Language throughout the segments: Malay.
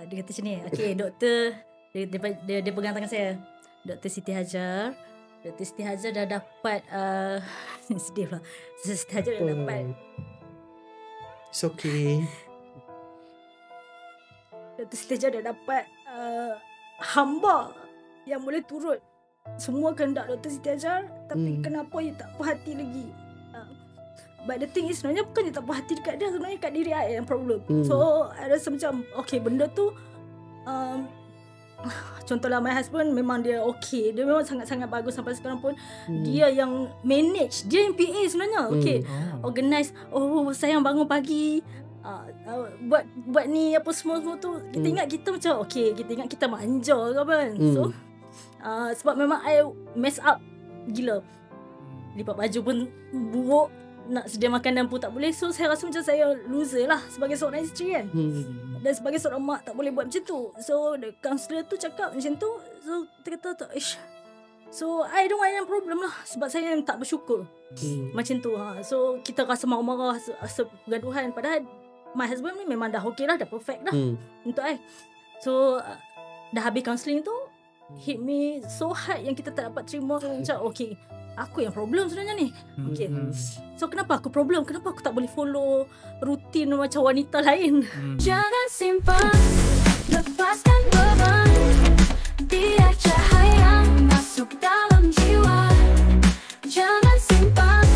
Dia kata macam ni. Okay, doktor dia pegang tangan saya. Dr. Siti Hajar. Dr. Siti Hajar dah dapat sedih lah. Dr. Siti Hajar dah dapat. It's okay. Dr. Siti Hajar dah dapat hamba yang boleh turut semua kehendak Dr. Siti Hajar. Tapi kenapa you tak puas hati lagi? But the thing is, sebenarnya bukan you tak puas hati dekat dia, sebenarnya kat diri I yang problem. So I rasa macam okay, benda tu contohlah my husband memang dia okay, dia memang sangat-sangat bagus sampai sekarang pun. Dia yang manage, dia yang PA sebenarnya. Okay, organize. Oh sayang bangun pagi, buat ni apa semua tu. Kita ingat kita macam okay, kita ingat kita manja ke apa kan. So sebab memang I mess up gila. Lipat baju pun buruk, nak sedia makanan pun tak boleh. So saya rasa macam saya loser lah sebagai seorang isteri kan. Dan sebagai seorang mak tak boleh buat macam tu. So the counselor tu cakap macam tu. So kita kata tak, so I don't want yang problem lah, sebab saya yang tak bersyukur. Macam tu So kita rasa marah-marah, rasa pergaduhan. Padahal my husband ni memang dah okay lah, dah perfect dah untuk I. So dah habis counselling tu, hit me so hard yang kita tak dapat terima. Macam okay, aku yang problem sebenarnya ni. Okay, so kenapa aku problem? Kenapa aku tak boleh follow rutin macam wanita lain? Jangan simpan, lepaskan beban. Biar cahaya masuk dalam jiwa. Jangan simpan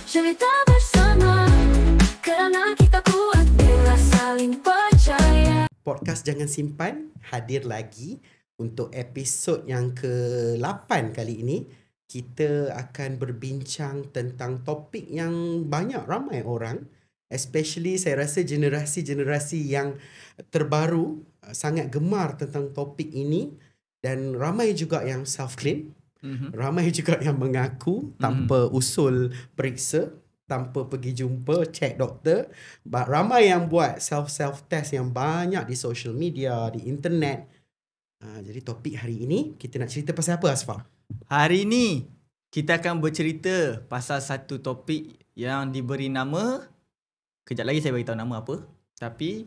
cerita bersama, kerana kita kuat bila saling percaya. Podcast Jangan Simpan hadir lagi untuk episod yang ke-8 kali ini. Kita akan berbincang tentang topik yang banyak ramai orang, especially saya rasa generasi-generasi yang terbaru sangat gemar tentang topik ini, dan ramai juga yang self-claim, ramai juga yang mengaku tanpa usul periksa, tanpa pergi jumpa check doktor. Ramai yang buat self-test yang banyak di social media, di internet. Jadi topik hari ini kita nak cerita pasal apa, Asfar? Hari ini kita akan bercerita pasal satu topik yang diberi nama, kejap lagi saya beritahu nama apa. Tapi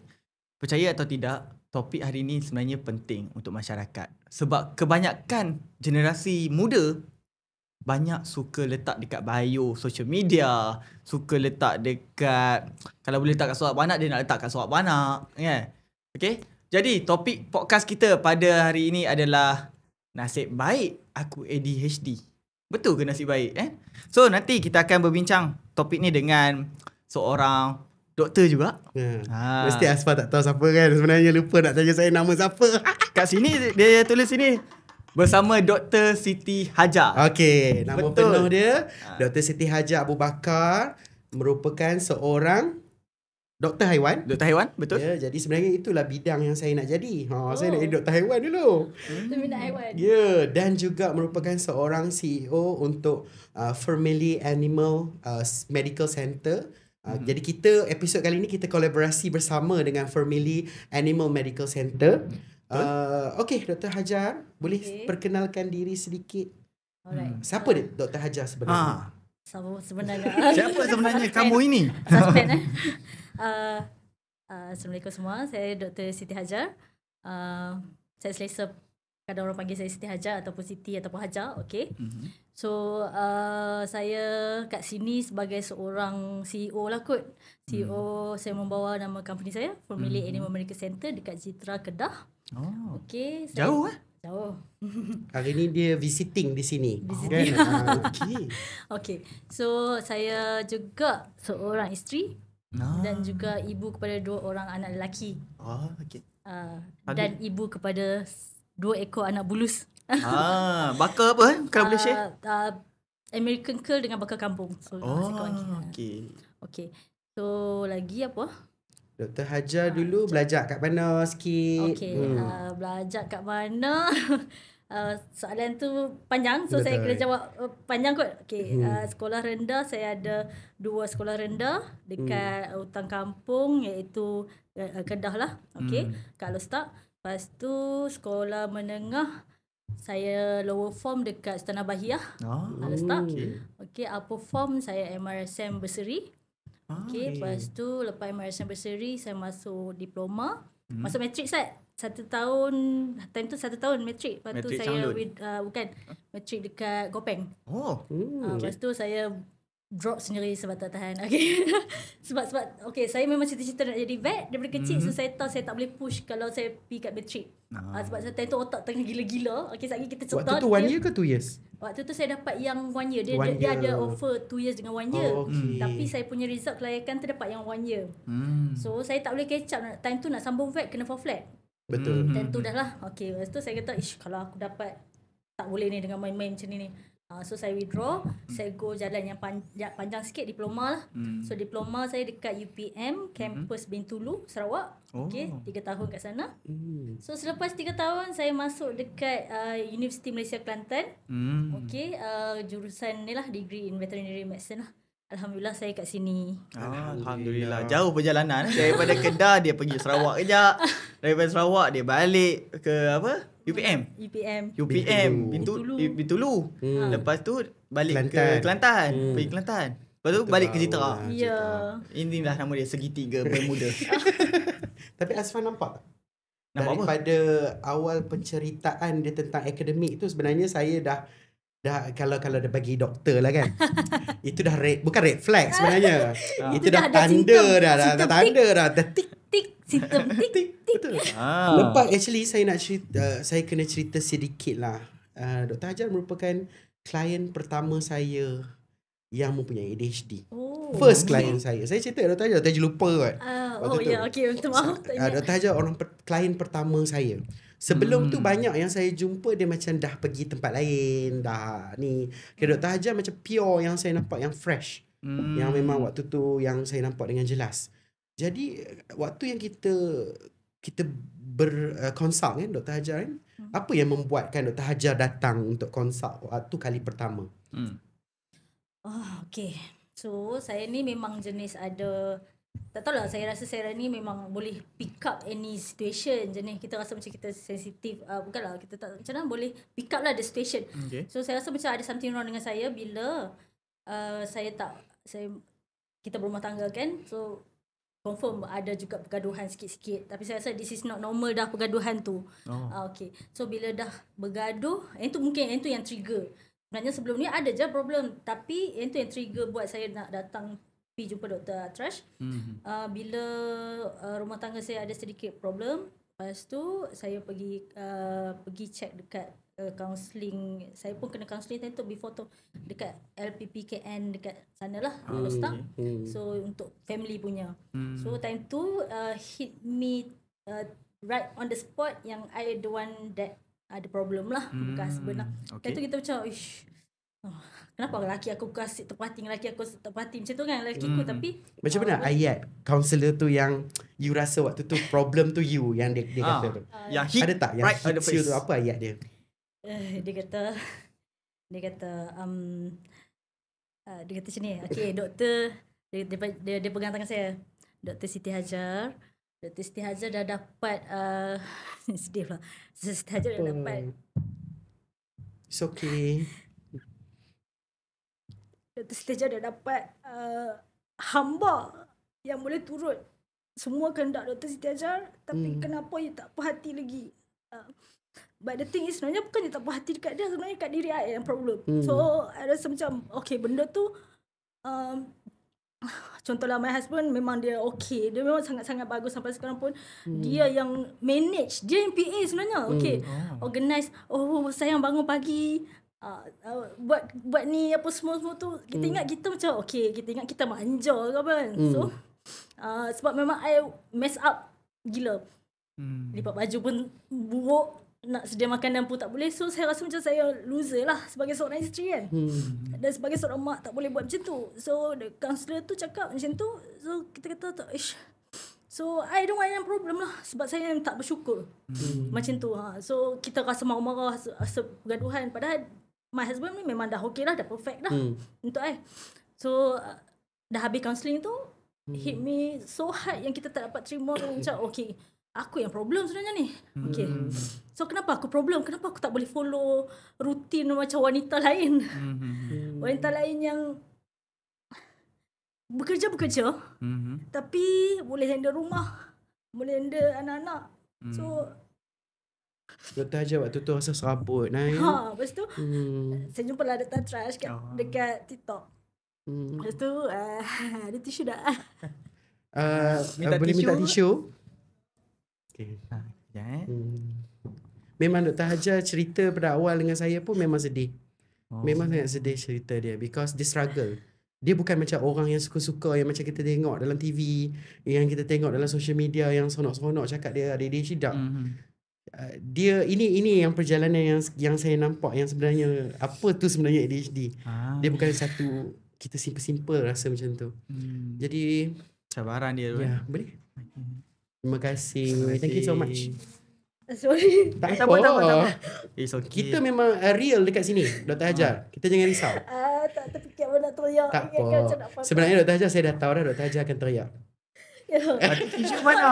percaya atau tidak, topik hari ini sebenarnya penting untuk masyarakat. Sebab kebanyakan generasi muda banyak suka letak dekat bio social media, suka letak dekat, kalau boleh letak kat surat beranak, dia nak letak kat surat beranak, kan? Okay? Jadi topik podcast kita pada hari ini adalah nasib baik aku ADHD. Betul ke nasib baik? So nanti kita akan berbincang topik ni dengan seorang doktor juga. Mesti Asfar tak tahu siapa kan. Sebenarnya lupa nak tanya saya nama siapa. Kat sini dia tulis sini, bersama Dr. Siti Hajar. Okey, nama penuh dia Dr. Siti Hajar Abu Bakar, merupakan seorang doktor haiwan. Doktor haiwan, betul. Ya, jadi sebenarnya itulah bidang yang saya nak jadi. Saya nak jadi doktor haiwan dulu. Doktor minat haiwan. Ya, dan juga merupakan seorang CEO untuk Family Animal Medical Center. Jadi kita episod kali ini kita kolaborasi bersama dengan Family Animal Medical Center. Okey, Dr. Hajar, boleh perkenalkan diri sedikit? Alright. Siapa dia Dr. Hajar sebenarnya? Siapa sebenarnya kamu ini? Suspend Assalamualaikum semua. Saya Dr. Siti Hajar. Saya selesa kadang orang panggil saya Siti Hajar ataupun Siti ataupun Hajar. Okay. So saya kat sini sebagai seorang CEO lah kot. CEO, saya membawa nama company saya, Family Animal Medical Center dekat Citra, Kedah. Okay. Jauh Jauh. Hari ni dia visiting di sini. Visiting. Kan? Okey. Okay. So saya juga seorang isteri dan juga ibu kepada 2 orang anak lelaki. Okey. Dan ibu kepada 2 ekor anak bulus. Bakar apa kalau boleh share? American Curl dengan bakar kampung. So, okey. Okay. So lagi apa? Dr. Hajar dulu belajar kat mana sikit? Okay. Belajar kat mana? Soalan tu panjang. So saya kena jawab panjang kot. Okay. Sekolah rendah, saya ada 2 sekolah rendah dekat hutan kampung, iaitu Kedah lah. Okay. Kat Alostak. Lepas tu sekolah menengah, saya lower form dekat Sultan Bahiyah, Alostak. Okay. Upper form saya MRSM Berseri. Okay, lepas tu lepas MRSM Berseri saya masuk diploma, masuk matric set. 1 tahun, time tu 1 tahun matrik. Lepas tu Matrik saya Changlun? bukan matrik dekat Gopeng. Oh. Lepas tu saya drop sendiri sebab tak tahan. Okay. sebab okay, saya memang cita-cita nak jadi vet daripada kecil. So saya tahu saya tak boleh push kalau saya pergi kat matrik. Sebab saya time tu otak tengah gila-gila. Okay, sekali kita cerita. Waktu tu 1 year ke 2 years? Waktu tu saya dapat yang 1 year. Dia 1 dia year. ada offer 2 years dengan 1 year. Okay. Tapi saya punya result kelayakan tu dapat yang 1 year. So saya tak boleh catch up. Time tu nak sambung vet kena fall flat. Betul. Time tu dah lah. Okay, lepas tu saya kata, kalau aku dapat, tak boleh ni dengan main-main macam ni. So saya withdraw, saya go jalan yang panjang sikit, diploma lah. So diploma saya dekat UPM, kampus Bintulu, Sarawak. Okay, 3 tahun kat sana. So selepas 3 tahun, saya masuk dekat Universiti Malaysia Kelantan. Okay, jurusan ni lah, degree in veterinary medicine lah. Alhamdulillah saya kat sini. Alhamdulillah. Jauh perjalanan. Daripada Kedah dia pergi Sarawak kejap. Daripada Sarawak dia balik ke apa? UPM. Bintulu. Lepas tu balik ke Kelantan. Pergi Kelantan. Lepas tu balik ke Citra. Ya. Inilah nama dia, segitiga bermuda. Tapi Azfan nampak tak? Nampak Daripada awal penceritaan dia tentang akademik tu, sebenarnya saya dah kalau dah bagi doktor lah kan. Itu dah bukan red flag sebenarnya. Itu dah tanda dah tanda dah Tik simptom tik. Betul. Lepas actually saya nak cerita, saya kena cerita sedikit lah. Dr. Hajar merupakan klien pertama saya yang mempunyai ADHD. First klien saya. Saya cerita Dr. Hajar, Dr. Hajar lupa kot. Okey, minta maaf. Dr. Hajar klien pertama saya. Sebelum tu banyak yang saya jumpa dia macam dah pergi tempat lain, dah ni. Dr. Hajar macam pure yang saya nampak, yang fresh. Yang memang waktu tu yang saya nampak dengan jelas. Jadi waktu yang kita berkonsult kan Dr. Hajar kan, apa yang membuatkan Dr. Hajar datang untuk konsult waktu kali pertama? Okay. So saya ni memang jenis ada, tak tahulah, saya rasa saya ni memang boleh pick up any situation. Jenis kita rasa macam kita sensitif, bukanlah kita tak, macam mana boleh pick up lah the situation. So saya rasa macam ada something wrong dengan saya bila kita berumah tangga kan. So confirm ada juga pergaduhan sikit-sikit. Tapi saya rasa this is not normal dah pergaduhan tu. Okay. So bila dah bergaduh, itu yang trigger. Sebenarnya sebelum ni ada je problem. Tapi itu yang trigger buat saya nak datang pergi jumpa Dr. Atrash. Bila rumah tangga saya ada sedikit problem. Lepas tu saya pergi check dekat counselling. Saya pun kena counselling time tu before tu dekat LPPKN dekat sana lah, Lostang. So untuk family punya. So time tu hit me right on the spot yang I the one that ada problem lah, bukan husband lah. Time tu kita macam kenapa lelaki aku kasih tepati dengan lelaki aku tepati macam tu kan lelaki aku. Tapi macam mana ayat counselor tu yang you rasa waktu tu problem tu you yang dia kata tu? Yang hit ada tak yang right on the hits you face tu, apa ayat dia? Dia kata macam ni. Okay, doktor dia pegang tangan saya. Dr. Siti Hajar dah dapat sedih lah. Siti Hajar dah dapat. It's okay. Dr. Siti Hajar dah dapat hamba yang boleh turut semua kehendak Dr. Siti Hajar. Tapi kenapa you tak puas hati lagi? But the thing is, sebenarnya bukan dia tak puas hati dekat dia, sebenarnya kat diri I yang problem. So I rasa macam okay, benda tu contohlah my husband memang dia okay, dia memang sangat-sangat bagus sampai sekarang pun. Dia yang manage, dia yang PA sebenarnya. Okay, organize, sayang bangun pagi, buat ni apa semua tu. Kita ingat kita macam okay, kita ingat kita manja ke apa kan. So sebab memang I mess up gila. Lipat baju pun buruk, nak sedia makanan pun tak boleh. So saya rasa macam saya loser lah sebagai seorang isteri kan. Dan sebagai seorang mak tak boleh buat macam tu. So the counselor tu cakap macam tu. So kita kata so I don't want yang problem lah, sebab saya tak bersyukur. Macam tu. So kita rasa marah-marah, rasa pergaduhan. Padahal my husband ni memang dah okay lah, dah perfect dah untuk I. So dah habis counselling tu, hit me so hard yang kita tak dapat terima. Macam okay, aku yang problem sebenarnya ni. Okay. So kenapa aku problem? Kenapa aku tak boleh follow rutin macam wanita lain? Wanita lain yang bekerja tapi boleh handle rumah, boleh handle anak-anak. So Dr. Hajar waktu tu rasa serabut Naim. Lepas tu saya jumpa lah Dr. Trash dekat TikTok. Lepas tu ada tisu dah. Boleh minta tisu? Okay. Memang Dr. Hajar cerita pada awal dengan saya pun memang sedih. Memang sangat sedih cerita dia because dia struggle. Dia bukan macam orang yang suka-suka yang macam kita tengok dalam TV, yang kita tengok dalam social media yang seronok-seronok cakap dia ada ADHD. Dia ini yang perjalanan yang saya nampak yang sebenarnya apa tu sebenarnya ADHD. Dia bukan satu kita simple-simple rasa macam tu. Jadi cabaran dia tu. Ya, boleh. Terima kasih. Thank you so much. Sorry. Tak apa. apa. It's okay. Kita memang real dekat sini, Dr. Hajar. Kita jangan risau. Tak terfikir apa nak teriak. Tak apa. Sebenarnya Dr. Hajar saya dah tahu dah Dr. Hajar akan teriak. Tisu mana?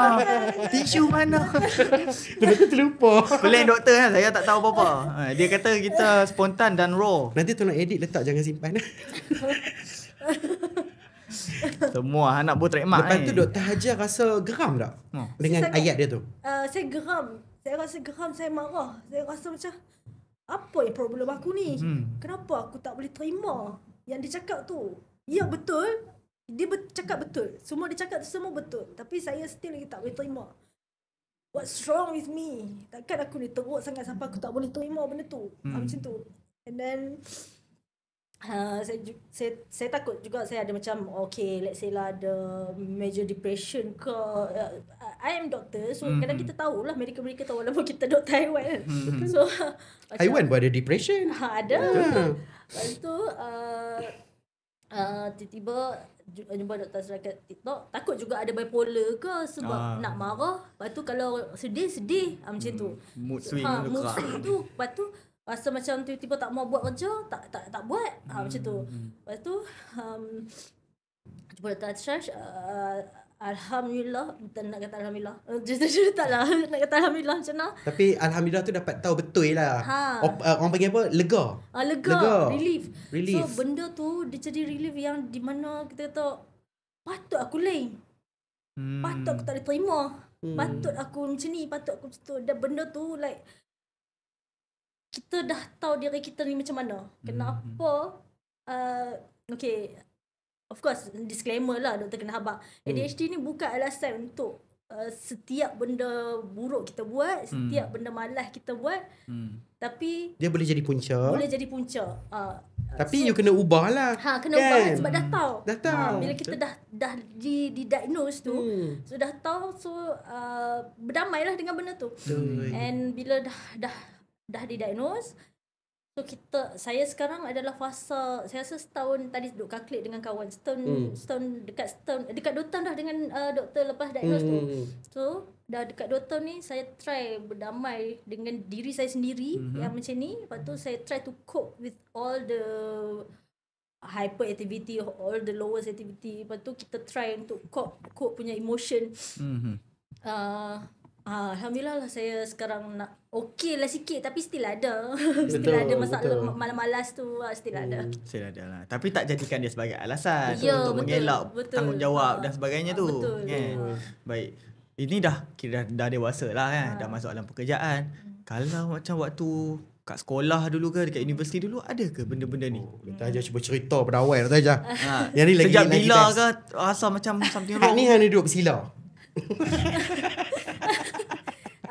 Tisu mana? Lepas tu terlupa. Plan doktor kan, saya tak tahu apa-apa. Dia kata kita spontan dan raw. Nanti tolong edit letak, jangan simpan. Semua anak buat trademark. Lepas tu Dr. Hajar rasa geram tak? Dengan ayat dia tu? Saya geram. Saya rasa geram, saya marah. Saya rasa macam apa yang problem aku ni? Kenapa aku tak boleh terima yang dia cakap tu? Ya betul. Dia cakap betul. Semua dia cakap tu semua betul. Tapi saya still lagi tak boleh terima. What's wrong with me? Takkan aku ni teruk sangat sampai aku tak boleh terima benda tu. Macam tu. And then saya takut juga saya ada macam okay, let's say lah ada major depression ke. I am doctor, so kadang kita tahulah mereka tahu walaupun kita doktor haiwan kan. So haiwan pun ada depression. Ada. Lepas tu tiba-tiba jumpa doktor dekat TikTok, takut juga ada bipolar ke sebab nak marah. Lepas tu kalau sedih macam tu. Mood swing mood swing tu. Lepas tu rasa macam tiba-tiba tak mau buat kerja, tak buat. Macam tu. Lepas tu jumpa doktor Trash, alhamdulillah, bukan nak kata alhamdulillah. Taklah nak kata alhamdulillah macam mana. Tapi alhamdulillah tu dapat tahu betul lah. Orang panggil apa? Lega. Lega. Relief. Relief. So benda tu dia jadi relief yang di mana kita kata patut aku lain. Patut aku tak boleh terima. Patut aku macam ni, patut aku macam tu. Dan benda tu like kita dah tahu diri kita ni macam mana. Kenapa okay, of course disclaimer lah doktor kena habaq. ADHD ni bukan alasan untuk setiap benda buruk kita buat, setiap benda malas kita buat. Tapi dia boleh jadi punca. So, tapi you kena ubah lah. Kena ubah sebab dah tahu. Bila kita dah di-diagnose tu, so dah tahu, so berdamailah dengan benda tu. And bila dah di-diagnose, so saya sekarang adalah fasa, saya rasa setahun tadi duduk kalkulate dengan kawan, setahun dekat 2 tahun dah dengan doktor lepas diagnose tu. So dah dekat 2 tahun ni saya try berdamai dengan diri saya sendiri yang macam ni. Lepas tu saya try to cope with all the hyperactivity, all the lowest activity. Lepas tu kita try untuk cope punya emotion. Alhamdulillah lah saya sekarang nak okey lah sikit, tapi still ada. Still ada masalah malas tu, still ada. Still ada lah. Tapi tak jadikan dia sebagai alasan untuk mengelak tanggungjawab dan sebagainya tu. Kan? Baik. Ini kira dah dewasa lah kan. Dah masuk alam pekerjaan. Kalau macam waktu kat sekolah dulu ke dekat universiti dulu, ada ke benda-benda ni? Kita aja cuba cerita pada awal Dr. Hajar. Yang ni sejak lagi bila ke rasa macam something wrong? Ni hanya duduk bersila.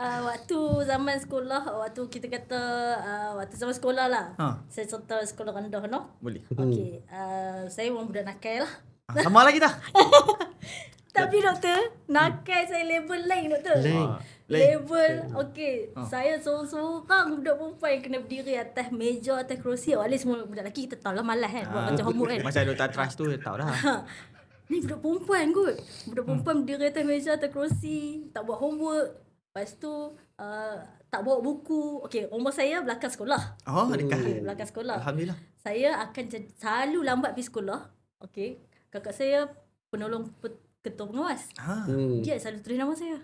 Waktu zaman sekolah, waktu kita kata waktu zaman sekolah lah. Saya cerita sekolah rendah no? Boleh. Okay. Saya orang budak nakal lah. Sama lagi dah. Tapi doktor, nakal saya level lain doktor. Level okay. Saya seorang budak perempuan yang kena berdiri atas meja, atas kerusi. Awalnya semua budak lelaki kita tahu lah malas kan buat macam homework kan. Macam Dr. Trust tu tahu dah. Ni budak perempuan kot. Budak perempuan berdiri atas meja, atas kerusi, tak buat homework. Lepas tu tak bawa buku. Okay, umur saya belakang sekolah. Dekat. Belakang sekolah. Alhamdulillah. Saya akan selalu lambat pergi sekolah. Okay. Kakak saya penolong ketua pengawas. Dia selalu tulis nama saya.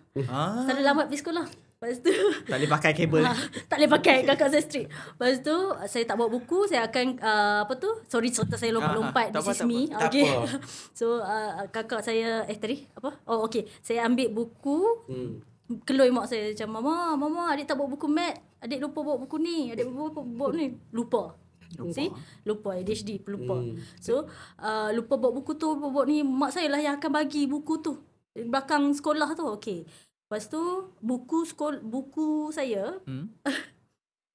Selalu lambat pergi sekolah. Lepas tu tak boleh pakai kabel. Tak boleh pakai, kakak saya strict. Lepas tu saya tak bawa buku, saya akan sorry cerita saya lompat-lompat. This is me. Okay. So kakak saya tadi apa? Okay. Saya ambil buku. keloi mak saya macam, Mama, adik tak bawa buku mat. Adik lupa bawa buku ni. Adik bawa ni. Lupa. See? Lupa. ADHD, pelupa. So, lupa bawa buku tu, bawa ni. Mak saya lah yang akan bagi buku tu. Di belakang sekolah tu. Okay. Lepas tu, buku saya,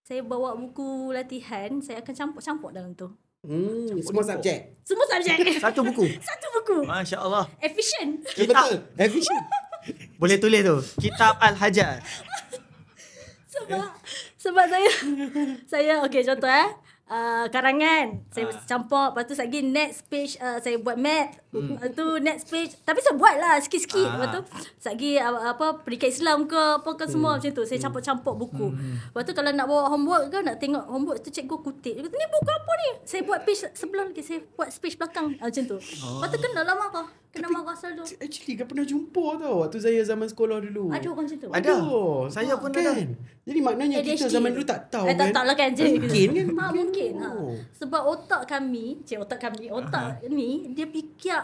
saya bawa buku latihan, saya akan campur-campur dalam tu. Semua subjek. Semua subjek. Satu buku. Satu buku. Masya Allah. Efficient. Betul. Efficient. Boleh tulis tu. Kitab Al-Hajar. Sebab saya okey contoh karangan saya campur, lepas tu lagi next page saya buat mat, tu next page tapi saya buat lah sikit-sikit, lepas tu lagi pendidikan Islam ke apa ke semua macam tu saya campur-campur buku. Lepas tu kalau nak bawa homework ke nak tengok homework tu cikgu kutip, dia kata ni buku apa ni, saya buat page sebelah lagi, saya buat page belakang macam tu. Lepas tu kena lah marah, kena marah selalu. Actually kan pernah jumpa tau waktu saya zaman sekolah dulu. Ada orang macam tu. Ada. Saya pun ada. Kan? Jadi maknanya kita ADHD. zaman dulu tak tahu tak tahu lah kan. Mungkin kan? Mungkin. Sebab otak ni dia fikir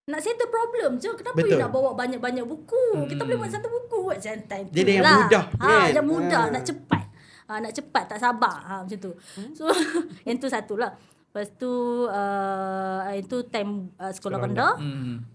nak settle problem je. Kenapa Betul. you nak bawa banyak-banyak buku? Kita boleh buat satu buku buat santai tu. Dia yang lah. mudah, kan? Yang mudah, nak cepat. Nak cepat, tak sabar. Macam tu. So, yang tu satulah. Lepas tu itu time sekolah rendah.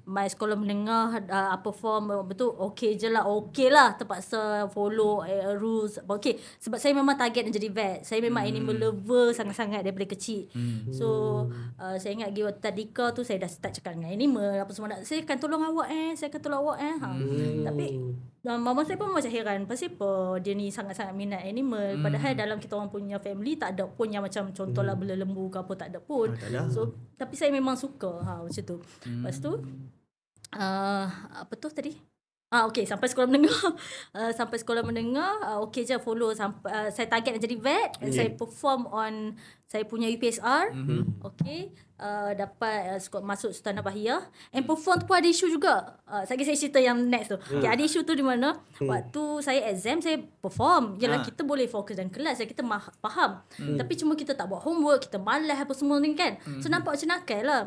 My sekolah menengah perform betul okey je lah. Okey lah, terpaksa follow rules. Okey, sebab saya memang target nak jadi vet. Saya memang animal lover sangat-sangat daripada kecil. So saya ingat waktu tadika tu saya dah start cakap dengan animal apa semua, saya akan tolong awak saya akan tolong awak Tapi mama saya pun macam heran, pasal apa dia ni sangat-sangat minat animal, padahal dalam kita orang punya family tak ada pun yang macam contohlah bela lembu ke apa, tak ada pun. So tapi saya memang suka macam tu. Lepas tu apa tu tadi? Okey, sampai sekolah menengah. Sampai sekolah menengah okey je follow sampai saya target nak jadi vet. Saya perform on saya punya UPSR. Okey, dapat masuk Sultan Bahiyah. And perform tu pun ada isu juga. Saya cerita yang next tu. Okay, ada isu tu di mana waktu saya exam saya perform. Yalah kita boleh fokus dalam kelas, kita faham. Tapi cuma kita tak buat homework, kita malas apa semua ni kan. So nampak macam nakal lah.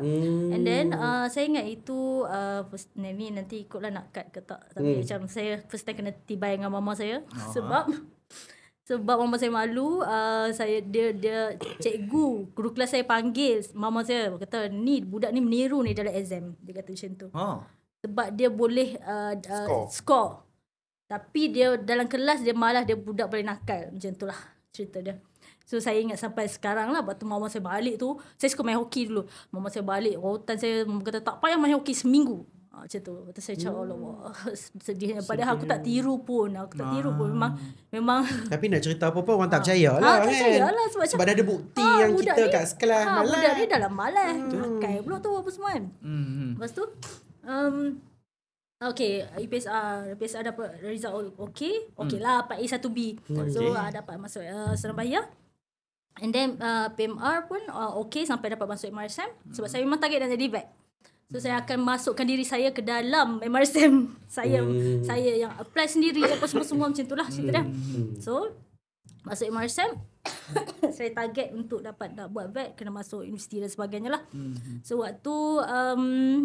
And then saya ingat itu ni nanti ikutlah nak cut ke tak. Tapi macam saya first time kena tibai dengan mama saya. Sebab mama saya malu, dia cikgu guru kelas saya panggil mama saya, kata ni budak ni meniru ni dalam exam, dia kata macam tu. Sebab dia boleh score. Tapi dia dalam kelas dia malas, dia budak boleh nakal. Macam tu lah cerita dia. So saya ingat sampai sekarang lah, waktu mama saya balik tu, saya suka main hoki dulu. Mama saya balik rotan saya, mama kata tak payah main hoki seminggu. Macam tu. Lepas saya cakap Allah sedih. Padahal aku tak tiru pun. Memang Tapi nak cerita apa-apa orang tak percaya lah kan. percaya lah, sebab ada bukti yang kita ni, kat sekelas malas. budak ni dalam malas. Pakai pula tu apa semua kan. Lepas tu okay, UPSR dapat result okay lah, 4A 1B. So dapat masuk Sultan Bahiyah. And then PMR pun okay sampai dapat masuk MRSM. Sebab saya memang target nak jadi vet. So saya akan masukkan diri saya ke dalam MRSM. Saya yang apply sendiri apa semua macam itulah cerita dia. So masuk MRSM saya target untuk dapat nak buat vet, kena masuk universiti dan sebagainya lah. So waktu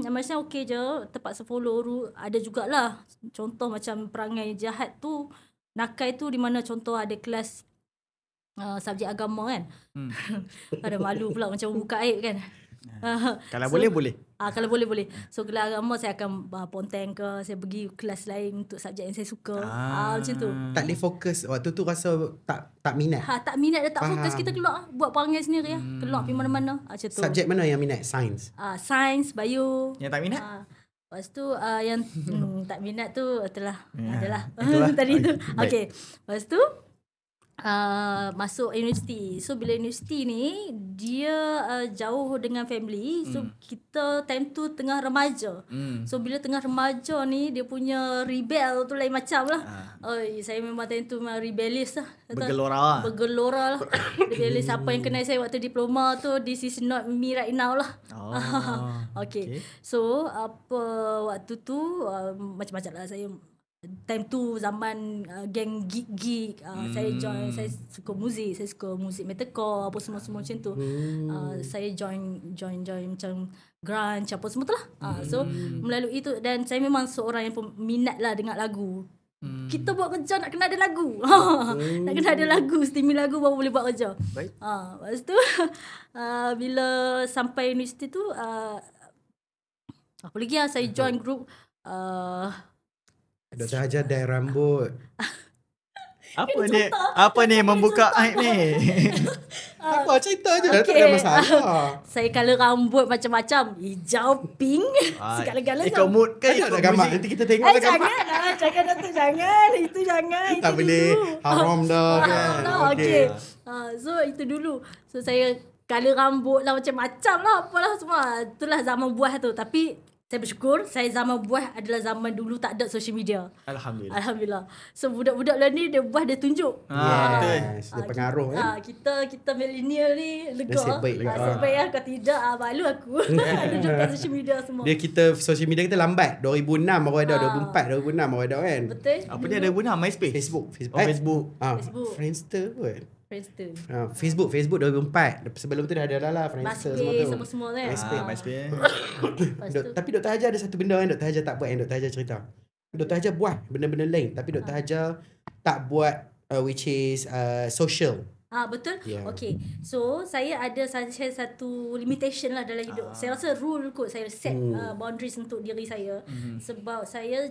MRSM okey je, terpaksa follow ada jugalah contoh macam perangai jahat tu, nakai tu, di mana contoh ada kelas subjek agama kan. Ada malu pula macam buka aib kan. Kalau boleh. Kalau boleh. So kelas agama saya akan ponteng ke, saya pergi kelas lain untuk subjek yang saya suka. Macam tu. Tak boleh fokus. Waktu tu rasa tak minat. Tak minat dan tak fokus, kita keluar buat perangai sendiri keluar pergi mana-mana. Macam tu. Subjek mana yang minat? Sains. Sains, bio. Yang tak minat? Lepas tu yang tak minat tu adalah itulah. tadi tu. Okay. Lepas tu masuk universiti. So bila universiti ni dia jauh dengan family. So kita time tu tengah remaja. So bila tengah remaja ni dia punya rebel tu lain macam lah. Saya memang time tu rebellious lah. Bergelora lah. Rebellious. Apa yang kenal saya waktu diploma tu, this is not me right now lah. Okay. So waktu tu macam-macam lah saya. Time tu zaman geng geek saya join, saya suka muzik metalcore apa semua macam tu. Saya join macam grunge apa semua tu lah. So melalui itu, dan saya memang seorang yang peminat lah dengar lagu. Kita buat kerja nak kena ada lagu. Nak kena ada lagu, streaming lagu baru boleh buat kerja. Baik. Lepas tu bila sampai universiti tu apa lagi saya join group Dr. Hajar dye rambut. Apa ni membuka aib ni? Apa cerita je, tak okay. ada masalah. Saya colour rambut macam-macam. Hijau, pink, segala-gala. Ikut mood ke Ada ikut gambar, muzik? nanti kita tengok gambar. Jangan Datuk, jangan. Itu jangan. Tak itu boleh, dulu. haram dah kan. Haram dah, okay. So itu dulu. So saya colour rambut lah macam-macam lah. Apalah semua. Itulah zaman buah tu. Tapi saya bersyukur saya zaman buah adalah zaman dulu tak ada social media. Alhamdulillah. So budak-budak lah ni dia buah dia tunjuk. Yes, dia pengaruh Kita millennial ni lega. Nasib baik lega. Nasib baik kalau tidak malu aku. Duduk kat social media semua. Dia kita social media kita lambat. 2006 baru ada, 2004, 2006 baru ada kan. Betul. Apa ni ada guna MySpace? Facebook. Facebook. Facebook. Friendster kot. Friendster. Facebook 2004. Sebelum tu dah ada lah Friendster MySpace semua tu. semua kan. MySpace. Tapi Dr. Hajar ada satu benda kan Dr. Hajar tak buat, yang Dr. Hajar cerita. Dr. Hajar buat benda-benda lain tapi Dr. Hajar tak buat which is social. Betul. Yeah. Okay. So saya ada satu limitation lah dalam hidup. Saya rasa rule kot. Saya set boundaries untuk diri saya. Sebab saya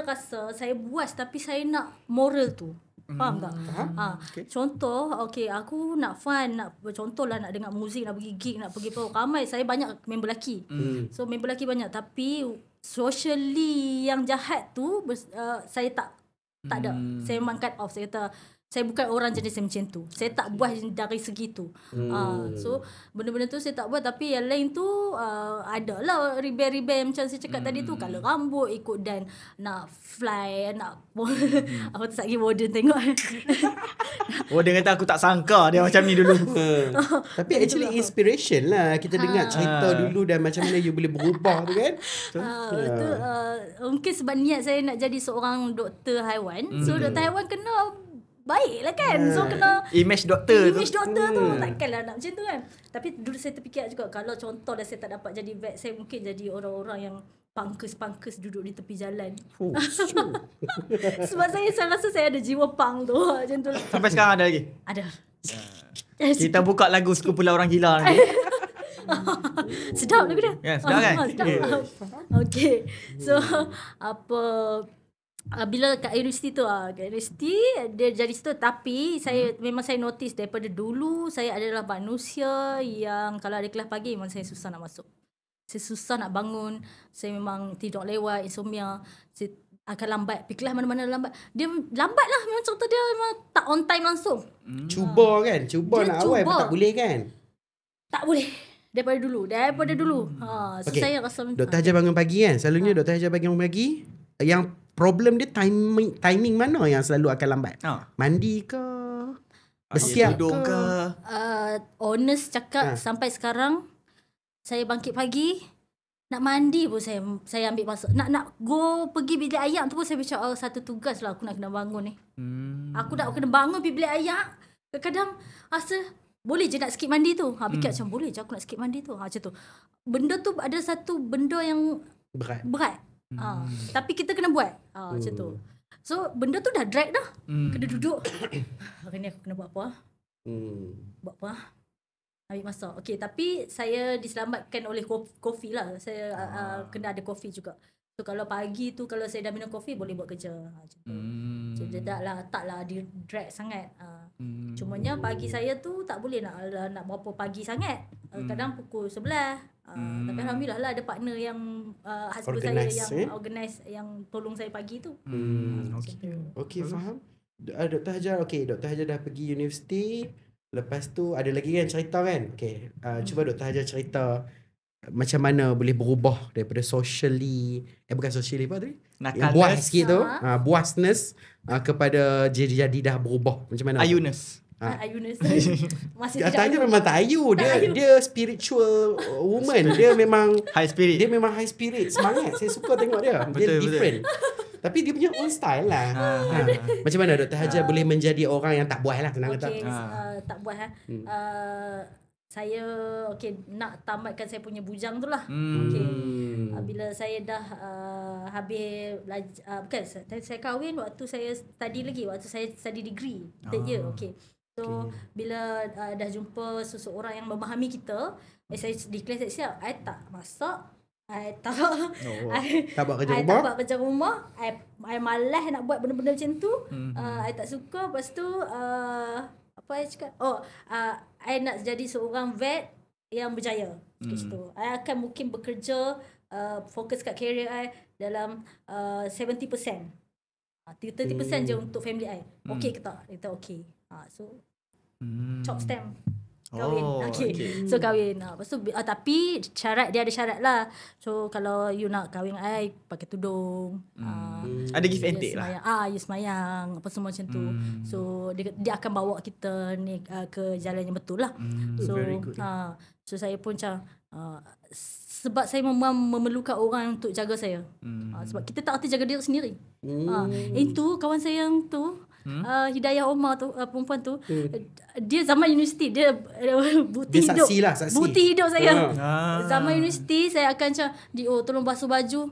rasa saya buas tapi saya nak moral tu. Faham tak? Okay. Contoh, aku nak fun, contohlah nak dengar muzik, nak pergi gig, nak pergi ramai. Saya banyak member lelaki. So member lelaki banyak tapi socially yang jahat tu saya tak ada. Saya memang cut off. Saya kata saya bukan orang jenis yang macam tu. Saya tak buat dari segi tu. So benda-benda tu saya tak buat. Tapi yang lain tu ada lah rebel-rebel macam saya cakap tadi tu. Kalau rambut ikut dan nak fly, nak apa tu lagi modern tengok. Dia kata aku tak sangka dia macam ni dulu. Tapi actually inspiration lah. Kita dengar cerita dulu dan macam mana you boleh berubah tu kan. Betul. Mungkin sebab niat saya nak jadi seorang doktor haiwan. So doktor haiwan kena baik lah kan. So kena image doktor tu takkanlah nak macam tu kan. Tapi dulu saya terfikir juga kalau contoh dah saya tak dapat jadi vet, saya mungkin jadi orang-orang yang pangkes duduk di tepi jalan. Sebab saya rasa saya ada jiwa punk tu macam tu. Sampai sekarang ada lagi? Ada. Kita buka lagu Sekumpulan Orang Gila nanti. Sedap lagu dia. Ya, sedap kan? Sedap. Okay. So bila kat universiti tu kat universiti dia jadi situ. Tapi memang saya notice daripada dulu saya adalah manusia yang kalau ada kelas pagi memang saya susah nak masuk. Saya susah nak bangun. Saya memang tidur lewat, insomnia. Saya akan lambat. Pergi kelas mana-mana lambat. Dia lambat lah. Memang contoh dia memang tak on time langsung. Cuba kan. Cuba nak awal pun tak boleh kan. Tak boleh. Daripada dulu. So okay. saya rasa Dr. Hajar bangun pagi kan. Selalunya Dr. Hajar bangun pagi. Yang problem dia timing mana yang selalu akan lambat? Mandi ke? Bersiap ke? Honest cakap sampai sekarang saya bangkit pagi nak mandi pun saya ambil masa. Nak go pergi bilik ayak tu pun saya macam satu tugas lah aku nak kena bangun ni. Aku nak kena bangun pergi bilik ayak. Kadang-kadang rasa boleh je nak skip mandi tu. Fikir macam boleh je aku nak skip mandi tu. Macam tu. Benda tu ada satu benda yang berat. Tapi kita kena buat. Macam tu. So benda tu dah drag dah. Kena duduk. Hari ni aku kena buat apa? Buat apa? Ambil masa. Okay, tapi saya diselamatkan oleh kopi lah. Saya kena ada kopi juga. So kalau pagi tu kalau saya dah minum kopi boleh buat kerja. Macam tu. So dia taklah di drag sangat. Cumanya pagi saya tu tak boleh nak berapa pagi sangat. Kadang pukul 11. Tapi alhamdulillah lah ada partner yang husband saya yang organize yang tolong saya pagi tu. Okay, faham. Dr. Hajar, Dr. Hajar dah pergi universiti. Lepas tu ada lagi kan cerita kan. Okay, cuba Dr. Hajar cerita macam mana boleh berubah daripada socially bukan socially apa tadi? Yang buas sikit tu, buasness kepada jadi dah berubah. Macam mana? Ayuness. Masih katanya memang tak ayu. Dia spiritual woman. Dia memang high spirit. Dia memang high spirit, semangat. Saya suka tengok dia. Dia different. Tapi dia punya own style lah. Macam mana Dr. Hajar boleh menjadi orang yang tak buat lah, senang kata. Tak buat saya nak tamatkan saya punya bujang tu lah. Bila saya dah habis bukan saya kahwin waktu saya study lagi, waktu saya study degree third year. So bila dah jumpa seseorang yang memahami kita, saya declare siap, I tak masak, I tak Tak buat kerja I rumah. tak buat kerja rumah, I malas nak buat benda-benda macam tu. I tak suka. Lepas tu apa I cakap? I nak jadi seorang vet yang berjaya. Macam tu. I akan mungkin bekerja fokus kat career I dalam 70%. 30% je untuk family I. Okay ke tak? Kita okay. So chop stamp. Kahwin. So kahwin. Lepas tu tapi dia ada syarat lah. So kalau you nak kahwin I pakai tudung. Ada give and take lah. You semayang apa semua macam tu. So dia akan bawa kita ni ke jalan yang betul lah. So so saya pun macam sebab saya memang memerlukan orang untuk jaga saya. Sebab kita tak erti jaga diri sendiri. Itu kawan saya yang tu Hidayah Omar tu, perempuan tu, dia zaman universiti dia bukti Dia hidup. saksi lah, saksi. Bukti hidup saya. Zaman universiti saya akan macam DO tolong basuh baju,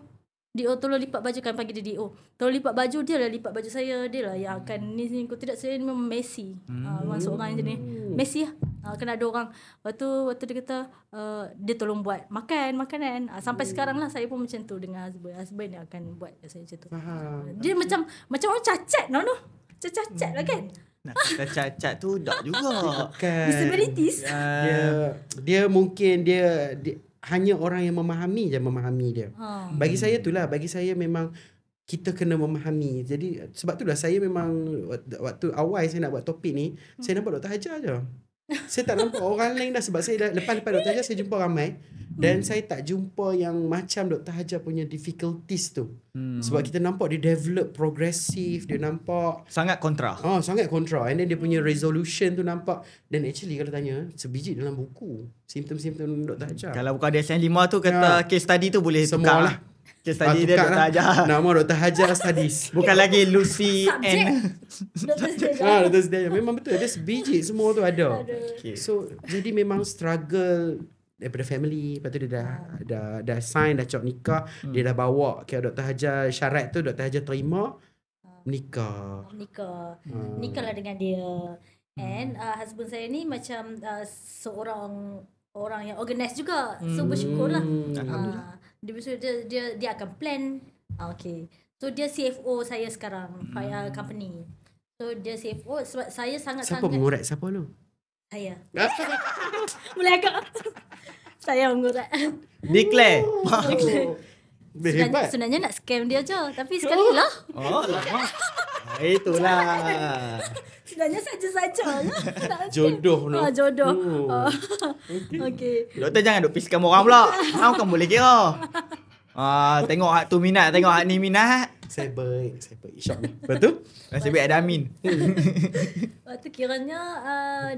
DO tolong lipat baju, kan panggil dia DO. Tolong lipat baju, dia lah lipat baju saya, dia lah yang akan ni kau tidak, saya memang Messi. Memang seorang jenis Messi lah. Kena ada orang waktu dia kata dia tolong buat makanan. Sampai sekarang lah saya pun macam tu dengan husband yang akan buat saya macam tu. Dia macam orang cacat no. Cacat lah kan. Nak cacat tu tak juga. Kan. Disabilities. Dia mungkin dia hanya orang yang memahami dia. Bagi saya itulah, bagi saya memang kita kena memahami. Jadi sebab itulah saya memang waktu awal saya nak buat topik ni, saya nampak Dr. Hajar je. Saya tak nampak orang lain dah, sebab saya dah lepas Dr. Hajar saya jumpa ramai dan saya tak jumpa yang macam Dr. Hajar punya difficulties tu. Sebab kita nampak dia develop progresif, dia nampak sangat kontra. Sangat kontra. And then dia punya resolution tu nampak. Dan actually kalau tanya, sebiji dalam buku simptom-simptom Dr. Hajar. Kalau bukan DSM-5 tu kata case study tu boleh Semua tukar lah. Case study dia Dr. Hajar. Nama Dr. Hajar Studies. Bukan lagi Lucy Subjek. and Dr. Sedaja. Memang betul. Dia sebiji semua tu ada. Okay. So jadi memang struggle daripada family. Lepas tu dia dah sign, dah cak nikah. Dia dah bawa ke Dr. Hajar. Syarat tu Dr. Hajar terima. Nikah lah dengan dia. And husband saya ni macam seorang orang yang organize juga. So bersyukurlah. Dia akan plan. So dia CFO saya sekarang, company. So dia CFO sebab saya Siapa mengurat? Siapa lu? Saya. Mulai agak. Saya mengurat. declare. Hebat. Sebenarnya nak scam dia je, tapi sekali lah. Lama. Itulah. Sebenarnya saja-saja. Jodoh no. Jodoh. Okay. Doktor jangan duk piskan orang pula. Kan boleh kira. Tengok hak tu minat, tengok hak ni minat. Saya baik. InsyaAllah. Betul? Nasib baik ada Amin. Waktu kiranya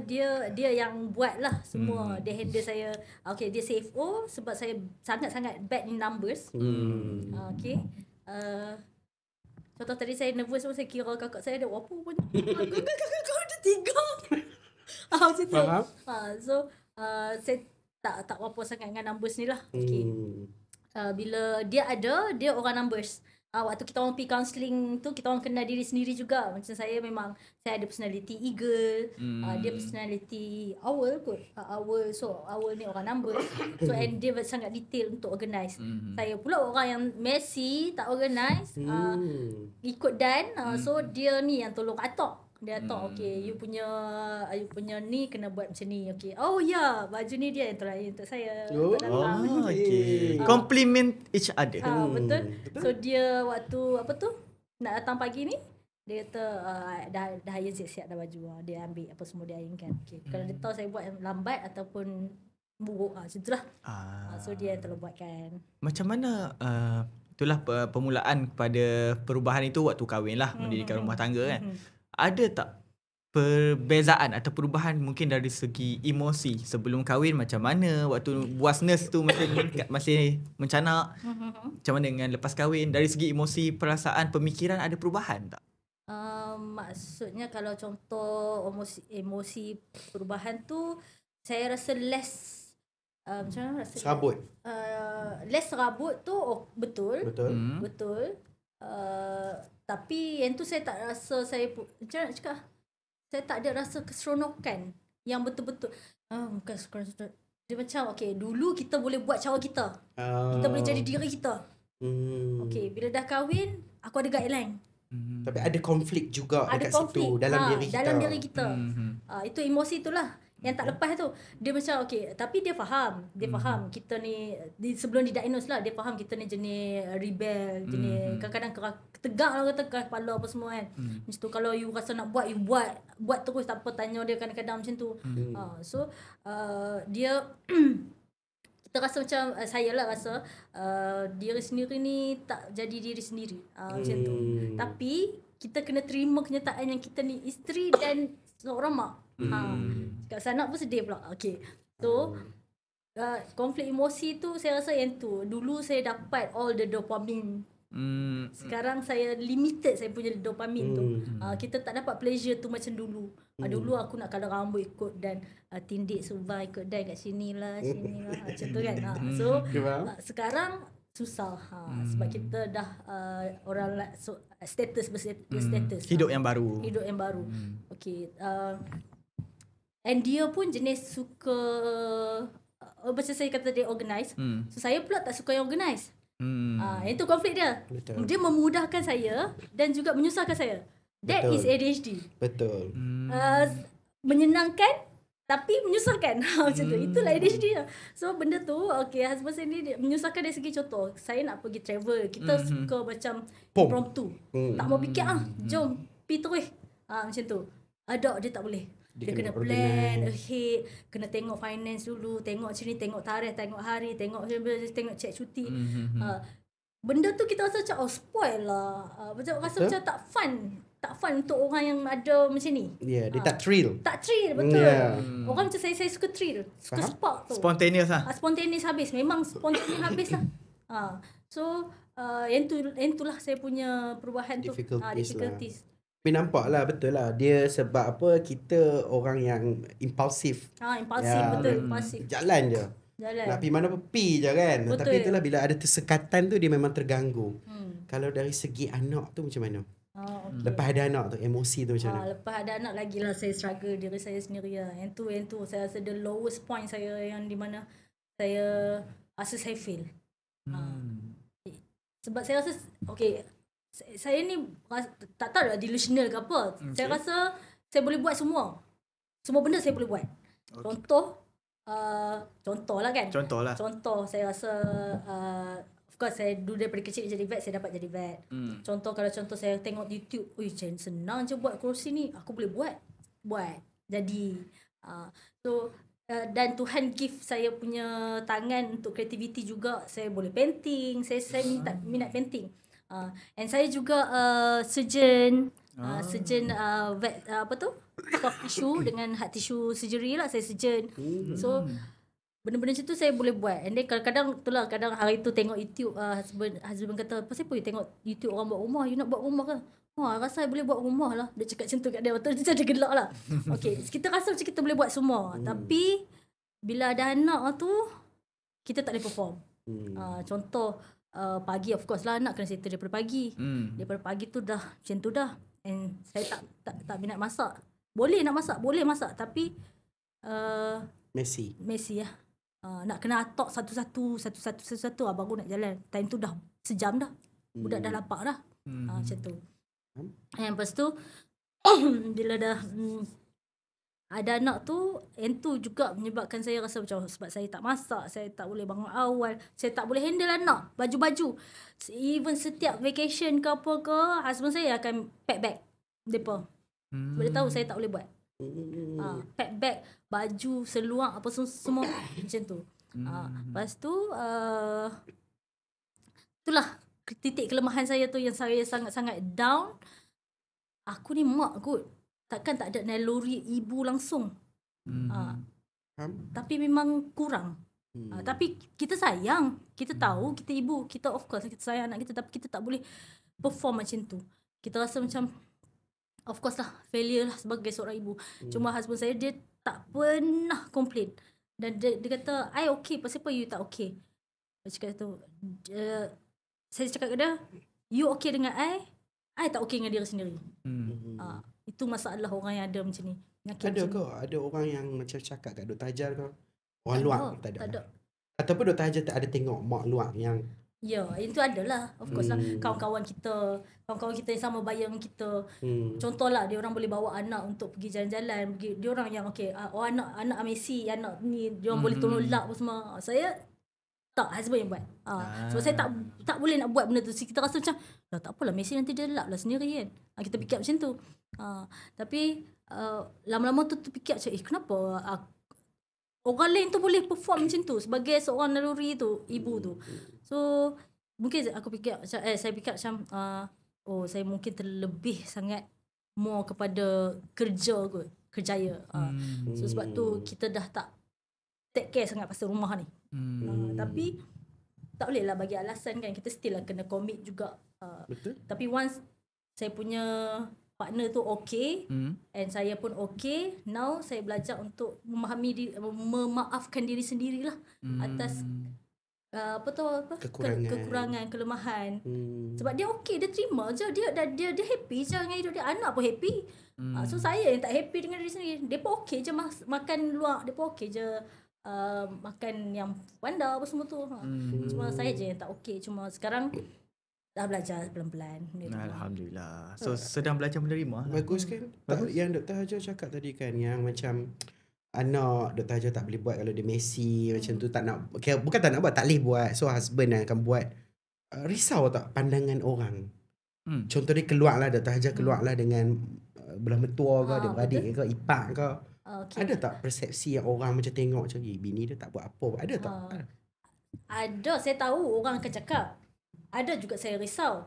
dia yang buat lah semua. Dia handle saya. Dia CFO sebab saya sangat-sangat bad in numbers. Contoh tadi saya nervous pun, saya kira kakak saya ada berapa pun. Kakak ada 3. Macam tu. Faham? So saya tak apa sangat dengan numbers ni lah. Bila dia orang numbers. Waktu kita orang pergi counselling tu, kita orang kenal diri sendiri juga. Macam saya memang, saya ada personality eagle. Dia personality owl kot. Owl, so owl ni orang numbers. So and dia sangat detail untuk organize. Saya pula orang yang messy, tak organize. Ikut dan. So dia ni yang tolong atok. Dia atok, you punya ni kena buat macam ni. Baju ni dia yang terakhir untuk saya. Compliment each other. Betul. So dia waktu nak datang pagi ni, dia kata dah hire siap dah baju. Dia ambil apa semua dia ironkan. Kalau dia tahu saya buat lambat ataupun buruk, macam itulah. So dia tolong buatkan. Macam mana itulah permulaan pada perubahan itu waktu kahwin lah, mendirikan rumah tangga kan. Ada tak perbezaan atau perubahan mungkin dari segi emosi sebelum kahwin, macam mana waktu buasness tu masih mencanak, macam mana dengan lepas kahwin, dari segi emosi, perasaan, pemikiran, ada perubahan tak? Maksudnya kalau contoh emosi perubahan tu, saya rasa less macam mana rasa Serabut. less serabut tu betul. Betul. Betul. Tapi yang tu saya tak rasa macam mana nak cakap? Saya tak ada rasa keseronokan yang betul-betul. Bukan seronok. Dia macam dulu kita boleh buat cara kita. Kita boleh jadi diri kita. Bila dah kahwin, aku ada guideline. Tapi ada konflik juga Ada dekat konflik situ dalam diri kita. Dalam diri kita. Itu emosi itulah yang tak lepas tu. Dia macam tapi dia faham. Dia faham kita ni sebelum didiagnose lah, dia faham kita ni jenis rebel, jenis kadang-kadang tegak lah kata keras kepala apa semua kan. Macam tu, kalau you rasa nak buat, you buat terus, tak apa, tanya dia kadang-kadang macam tu. So dia kita rasa macam saya lah rasa diri sendiri ni tak jadi diri sendiri macam tu. Tapi kita kena terima kenyataan yang kita ni isteri dan seorang mak. Kat sanak pun sedih pula. So konflik emosi tu saya rasa yang tu. Dulu saya dapat all the dopamine. Sekarang saya limited saya punya dopamine tu. Kita tak dapat pleasure tu macam dulu. Dulu aku nak colour rambut ikut dan tindik survive ikut dan kat sini lah macam tu kan. So sekarang susah sebab kita dah orang status berstatus. Hidup yang baru. And dia pun jenis suka macam saya kata dia organize. So saya pula tak suka yang organize. Itu konflik dia. Betul. Dia memudahkan saya dan juga menyusahkan saya. That Betul. is ADHD. Betul. Menyenangkan tapi menyusahkan. Macam tu. Itulah ADHD dia. So benda tu husband saya ni menyusahkan dari segi contoh. Saya nak pergi travel. Kita suka macam impromptu. Tak mau fikir jom pergi terus. Macam tu. Dia tak boleh. Dia kena plan ahead, kena tengok finance dulu, tengok macam ni, tengok tarikh, tengok hari, tengok cek cuti. Benda tu kita rasa macam spoil lah. Macam rasa macam tak fun untuk orang yang ada macam ni. Dia tak thrill. Tak thrill, betul. Orang macam saya suka thrill, suka spark tu. Spontaneous lah. Spontaneous habis. Memang spontaneous habis lah. So yang itulah saya punya perubahan tu. Difficulties. Tapi nampak lah, betul lah. Dia sebab apa, kita orang yang impulsif. Impulsif, betul. Impulsif. Jalan je. Nak pergi mana pergi je kan. Betul. Tapi itulah bila ada tersekatan tu dia memang terganggu. Kalau dari segi anak tu macam mana? Lepas ada anak tu, emosi tu macam mana? Lepas ada anak lagi lah saya struggle diri saya sendiri lah. Yang tu saya rasa the lowest point saya yang di mana saya rasa saya fail. Sebab saya rasa saya ni tak tahu lah delusional ke apa. Saya rasa saya boleh buat semua. Semua benda saya boleh buat. Contoh lah kan. Contoh saya rasa of course saya dulu daripada kecil jadi vet, saya dapat jadi vet. Contoh saya tengok YouTube, senang je buat kerusi ni. Aku boleh buat. Jadi dan Tuhan give saya punya tangan untuk kreativiti juga. Saya boleh painting. Saya minat painting. And saya juga surgeon vet soft tissue dengan hard tissue surgery lah. Saya surgeon. So benda-benda macam tu saya boleh buat. And then kadang-kadang itulah, kadang hari tu tengok YouTube, husband kata, "Apa siapa you tengok YouTube orang buat rumah, you nak buat rumah ke?" Rasa saya boleh buat rumah lah. Dia cakap macam tu kat dia. Betul, dia ada gelak lah. Kita rasa macam kita boleh buat semua. Tapi bila ada anak tu, kita tak boleh perform. Contoh pagi, of course lah anak kena settle daripada pagi. Daripada pagi tu dah macam tu dah. And saya tak minat masak. Boleh nak masak, boleh masak, tapi messy lah. Nak kena atok satu-satu baru nak jalan. Time tu dah sejam dah. Budak dah lapar dah. Macam tu. And lepas tu bila dah ada anak tu, yang tu juga menyebabkan saya rasa macam sebab saya tak masak, saya tak boleh bangun awal, saya tak boleh handle anak, baju-baju. Even setiap vacation ke apa ke, husband saya akan pack bag depa. Sebab dia tahu saya tak boleh buat. Pack bag, baju, seluar, apa semua macam tu. Lepas tu itulah titik kelemahan saya tu yang saya sangat-sangat down. Aku ni mak kot. Takkan tak ada naluri ibu langsung. Tapi memang kurang. Tapi kita sayang. Kita tahu kita ibu. Kita of course kita sayang anak kita. Tapi kita tak boleh perform macam tu. Kita rasa macam of course lah failure lah sebagai seorang ibu. Cuma husband saya dia tak pernah komplain. Dan dia kata, I okay, pasal apa you tak okay? Dia cakap tu, saya cakap ke dia, you okay dengan I tak okay dengan diri sendiri. Itu masalah orang yang ada macam ni. Ada ke? Ada orang yang macam cakap kat Dr. Hajar ke? Orang luar tak ada. Tak ada. Ataupun Dr. Hajar tak ada tengok mak luar yang Ya, itu adalah. Of course lah. Kawan-kawan kita yang sama bayar dengan kita. Contohlah, dia orang boleh bawa anak untuk pergi jalan-jalan. Dia orang yang okay, anak Messi, anak ni, dia orang boleh tolong lap apa semua. Saya tak, husband yang buat. So saya tak boleh nak buat benda tu. Kita rasa macam, tak apalah, Messi nanti dia lap lah sendiri kan. Kita fikir macam tu. Tapi lama-lama tu fikir macam, kenapa orang lain tu boleh perform macam tu sebagai seorang naluri tu, ibu tu. So mungkin aku fikir macam saya fikir macam saya mungkin terlebih sangat more kepada kerjaya. So sebab tu kita dah tak take care sangat pasal rumah ni. Tapi tak boleh lah bagi alasan kan, kita still lah kena commit juga. betul. Tapi once saya punya partner tu okay and saya pun okay, now saya belajar untuk memaafkan diri sendirilah atas kekurangan, kelemahan. Sebab dia okay, dia terima je, dia happy je dengan hidup dia, anak pun happy. So saya yang tak happy dengan diri sendiri. Dia pun okay je makan luar, dia pun okay je makan yang bandar apa semua tu. Cuma saya je yang tak okay. Cuma sekarang dah belajar pelan-pelan. Alhamdulillah. So sedang belajar menerima. Bagus kan? Yang Dr. Hajar cakap tadi kan, yang macam anak Dr. Hajar tak boleh buat kalau dia Messi macam tu, tak nak, bukan tak nak buat, tak boleh buat. So husband yang akan buat. Risau tak pandangan orang? Contoh dia keluar lah, Dr. Hajar keluar lah dengan belah mentua ke, dia beradik ke, ipak ke. Okay. Ada tak persepsi yang orang macam tengok macam bini dia tak buat apa? Ada tak? Ada, saya tahu orang akan cakap. Ada juga saya risau.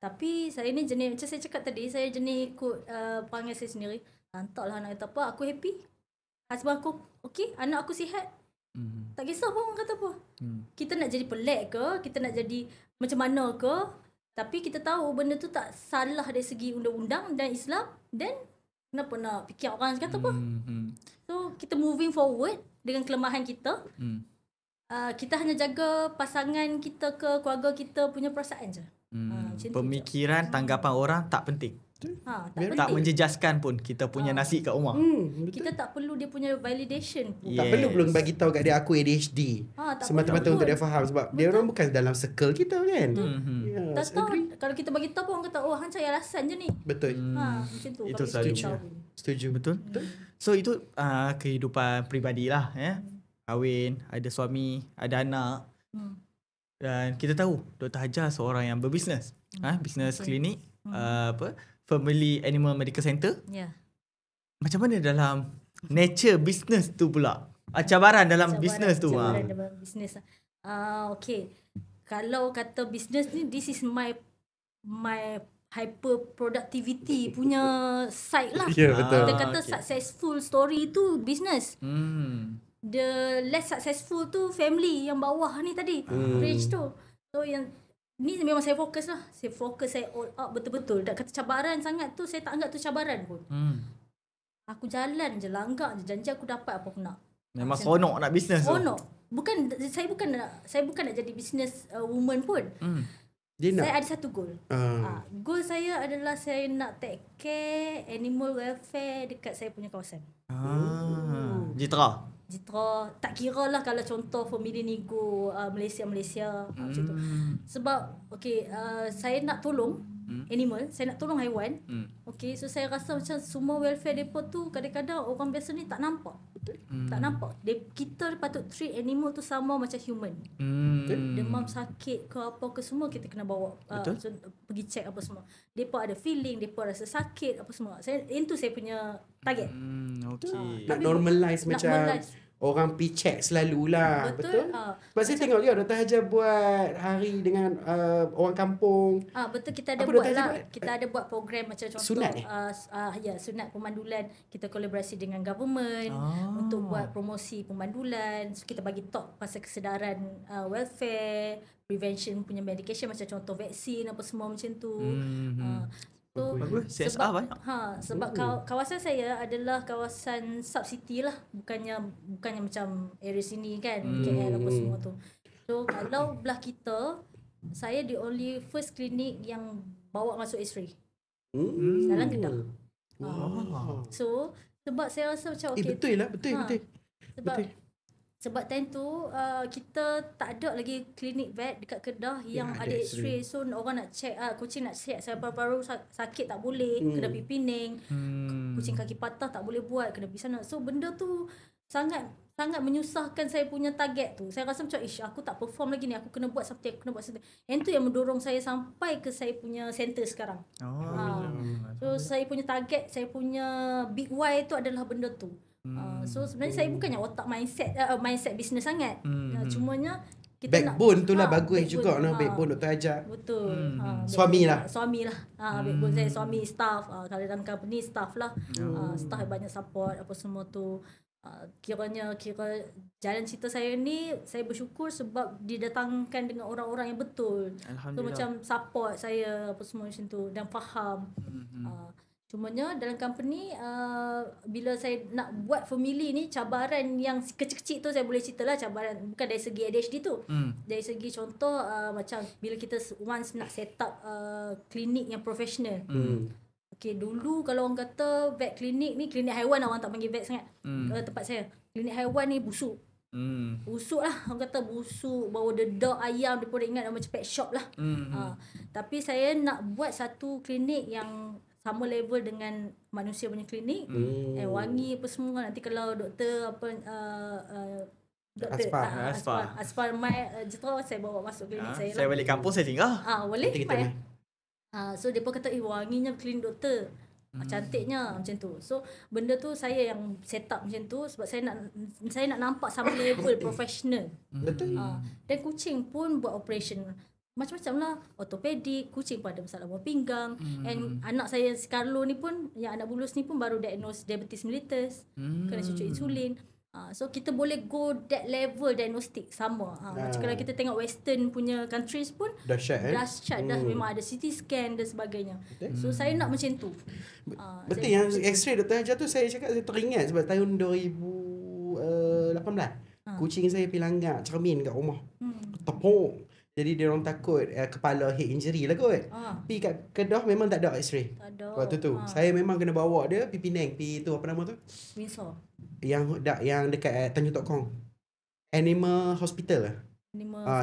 Tapi saya ni jenis, macam saya cakap tadi, saya jenis ikut perangai saya sendiri. Entahlah nak kata apa, aku happy. Husband aku okay, anak aku sihat. Tak kisah pun orang kata apa. Kita nak jadi pelik ke, kita nak jadi macam mana ke, tapi kita tahu benda tu tak salah dari segi undang-undang dan Islam, then kenapa nak fikir orang kata apa. So kita moving forward dengan kelemahan kita. Kita hanya jaga pasangan kita ke keluarga kita punya perasaan je. Pemikiran, tanggapan orang tak penting. Tak menjejaskan pun kita punya nasi kat rumah. Kita tak perlu dia punya validation pun. Tak perlu belum bagi tahu kat dia aku ADHD. Semata-mata untuk dia faham, sebab dia orang bukan dalam circle kita kan. Tak tahu, kalau kita bagi tahu pun orang kata hang cari alasan je ni. Betul. Macam tu. Itu selalu. Setuju. Betul. So itu kehidupan peribadi lah ya. Kahwin, ada suami, ada anak. Dan kita tahu Dr. Hajar seorang yang berbisnes. Bisnes klinik, Family Animal Medical Center. Macam mana dalam nature business tu pula? Cabaran dalam business tu. Cabaran dalam business. Okay. Kalau kata business ni, this is my hyper productivity punya side lah. Betul. Kita kata successful story tu business. The less successful tu family yang bawah ni tadi, range tu. So yang ni memang saya fokus lah. Saya all out betul-betul. Tak kata cabaran sangat tu, saya tak anggap tu cabaran pun. Aku jalan je, langgak je, janji aku dapat apa aku nak. Memang seronok nak bisnes tu. Seronok. Saya bukan nak jadi business woman pun. Saya ada satu goal. Goal saya adalah saya nak take care animal welfare dekat saya punya kawasan. Jitra, tak kira lah kalau contoh family nego Malaysia macam tu. Sebab saya nak tolong animal, saya nak tolong haiwan. So saya rasa macam semua welfare depa tu kadang-kadang orang biasa ni tak nampak. Tak nampak. Kita patut treat animal tu sama macam human. Demam sakit ke apa ke semua kita kena bawa pergi check apa semua. Depa ada feeling, depa rasa sakit apa semua. Itu saya punya target. Nak normalize macam orang pergi check selalulah. Betul? Sebab saya tengok juga Dr. Hajar buat hari dengan orang kampung. Betul, kita ada buat lah. Kita ada buat program macam contoh sunat sunat pemandulan. Kita kolaborasi dengan government untuk buat promosi pemandulan. So kita bagi talk pasal kesedaran welfare, prevention punya medication macam contoh vaksin apa semua macam tu. So Bagus. CSR banyak. sebab kawasan saya adalah kawasan sub city lah, bukannya macam area sini kan, KL apa semua tu. So kalau belah kita, saya the only first clinic yang bawa masuk X-ray dalam Kedah. So sebab saya rasa macam Betul lah, betul. Sebab time tu kita tak ada lagi klinik vet dekat Kedah yang ada X-ray. So orang nak check kucing nak check saya paru-paru sakit tak boleh, kena pergi Penang. Kucing kaki patah tak boleh buat, kena pergi sana. So benda tu sangat menyusahkan saya punya target tu. Saya rasa macam aku tak perform lagi ni, aku kena buat something. Yang tu yang mendorong saya sampai ke saya punya center sekarang. So saya punya target, saya punya big why tu adalah benda tu. So sebenarnya saya bukannya otak mindset business sangat. Cumanya kita backbone tu lah bagus backbone, juga nah, backbone Dr. Ajak. Betul. Suami lah. Backbone saya suami, staff. Kalau dalam company staff lah. Staff banyak support apa semua tu. Kira jalan cerita saya ni, saya bersyukur sebab didatangkan dengan orang-orang yang betul. So macam support saya apa semua macam tu dan faham. Cumanya dalam company bila saya nak buat family ni, cabaran yang kecil-kecil tu saya boleh cerita lah. Cabaran bukan dari segi ADHD tu, dari segi contoh macam bila kita once nak set up klinik yang profesional. Okay, dulu kalau orang kata vet klinik ni, klinik haiwan orang tak panggil vet sangat. Tempat saya klinik haiwan ni busuk. Busuk lah, orang kata busuk, bau dedak ayam, dia pun ingat macam pet shop lah. Tapi saya nak buat satu klinik yang sama level dengan manusia punya klinik, wangi apa semua. Nanti kalau doktor Asfar Mai Jetro, saya bawa masuk klinik saya lah. Saya balik kampung saya singgah. Boleh Mai. So depa kata wanginya klinik doktor, cantiknya macam tu. So benda tu saya yang set up macam tu sebab saya nak nampak sama level profesional. Betul. Dan kucing pun buat operation macam-macam lah, ortopedik, kucing pun ada masalah buah pinggang. And anak saya si Carlo ni pun, yang anak bulus ni pun baru diagnose diabetes mellitus, kena cucuk insulin. So kita boleh go that level diagnostik sama. Macam kalau kita tengok western punya countries pun dahsyat dah memang ada CT scan dan sebagainya. So saya nak macam tu. Betul yang X-ray Dr. Hajar tu, saya cakap saya teringat sebab tahun 2018 kucing saya pergi langgar cermin kat rumah. Tepuk. Jadi dia orang takut kepala head injury lah kot. Pergi kat Kedah memang tak ada X-ray. Waktu tu saya memang kena bawa dia pergi Penang, pergi tu apa nama tu? Windsor. Yang dekat Tanjung Tok Kong. Animal Hospital lah.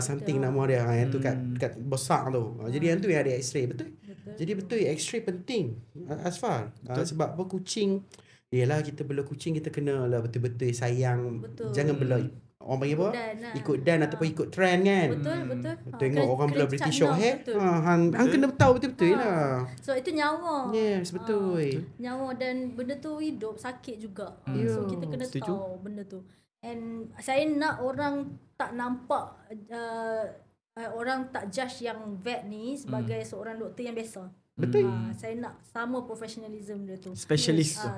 Something nama dia. Yang tu kat besar tu. Jadi yang tu yang ada X-ray. Betul. Jadi betul X-ray penting. Asfar. Sebab apa kucing, yelah kita bela kucing kita kena lah betul-betul sayang. Jangan bela orang panggil apa? Ikut dan ataupun ikut trend kan. Betul. Tengok orang bela British short hair. Hang kena tahu betul-betul lah. So itu nyawa. Yes, betul. Nyawa dan benda tu hidup, sakit juga. So kita kena tahu benda tu. And saya nak orang tak nampak orang tak judge yang vet ni sebagai seorang doktor yang biasa. Betul. Saya nak sama professionalism dia tu. Specialist tu.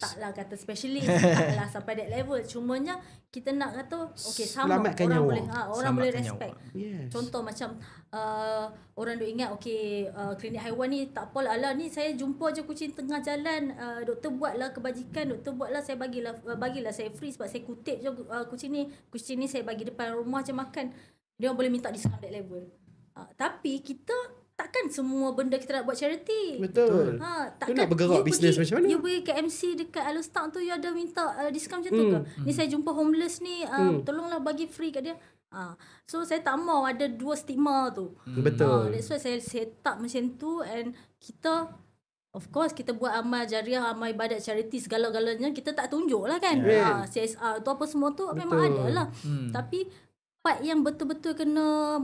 Taklah kata specialist, taklah sampai that level. Cumanya kita nak kata okay, sama selamatkan orang nyawa. boleh orang boleh respect. Yes. Contoh macam orang duk ingat okay, klinik haiwan ni tak apalah, alah ni saya jumpa je kucing tengah jalan, doktor buatlah kebajikan, doktor buatlah, saya bagilah saya free sebab saya kutip je kucing ni saya bagi depan rumah je makan. Dia boleh minta diskaun that level. Tapi kita takkan semua benda kita nak buat charity. Betul. Takkan nak bergerak bisnes macam mana? You pergi ke MC dekat Alostar tu, you ada minta diskaun macam tu ke? Ni saya jumpa homeless ni, tolonglah bagi free kat dia. So saya tak mau ada dua stigma tu. Betul. That's why saya set up macam tu. And kita, of course kita buat amal jariah, amal ibadat charity segala-galanya kita tak tunjuk lah kan. CSR tu apa semua tu memang ada lah. Tapi part yang betul-betul kena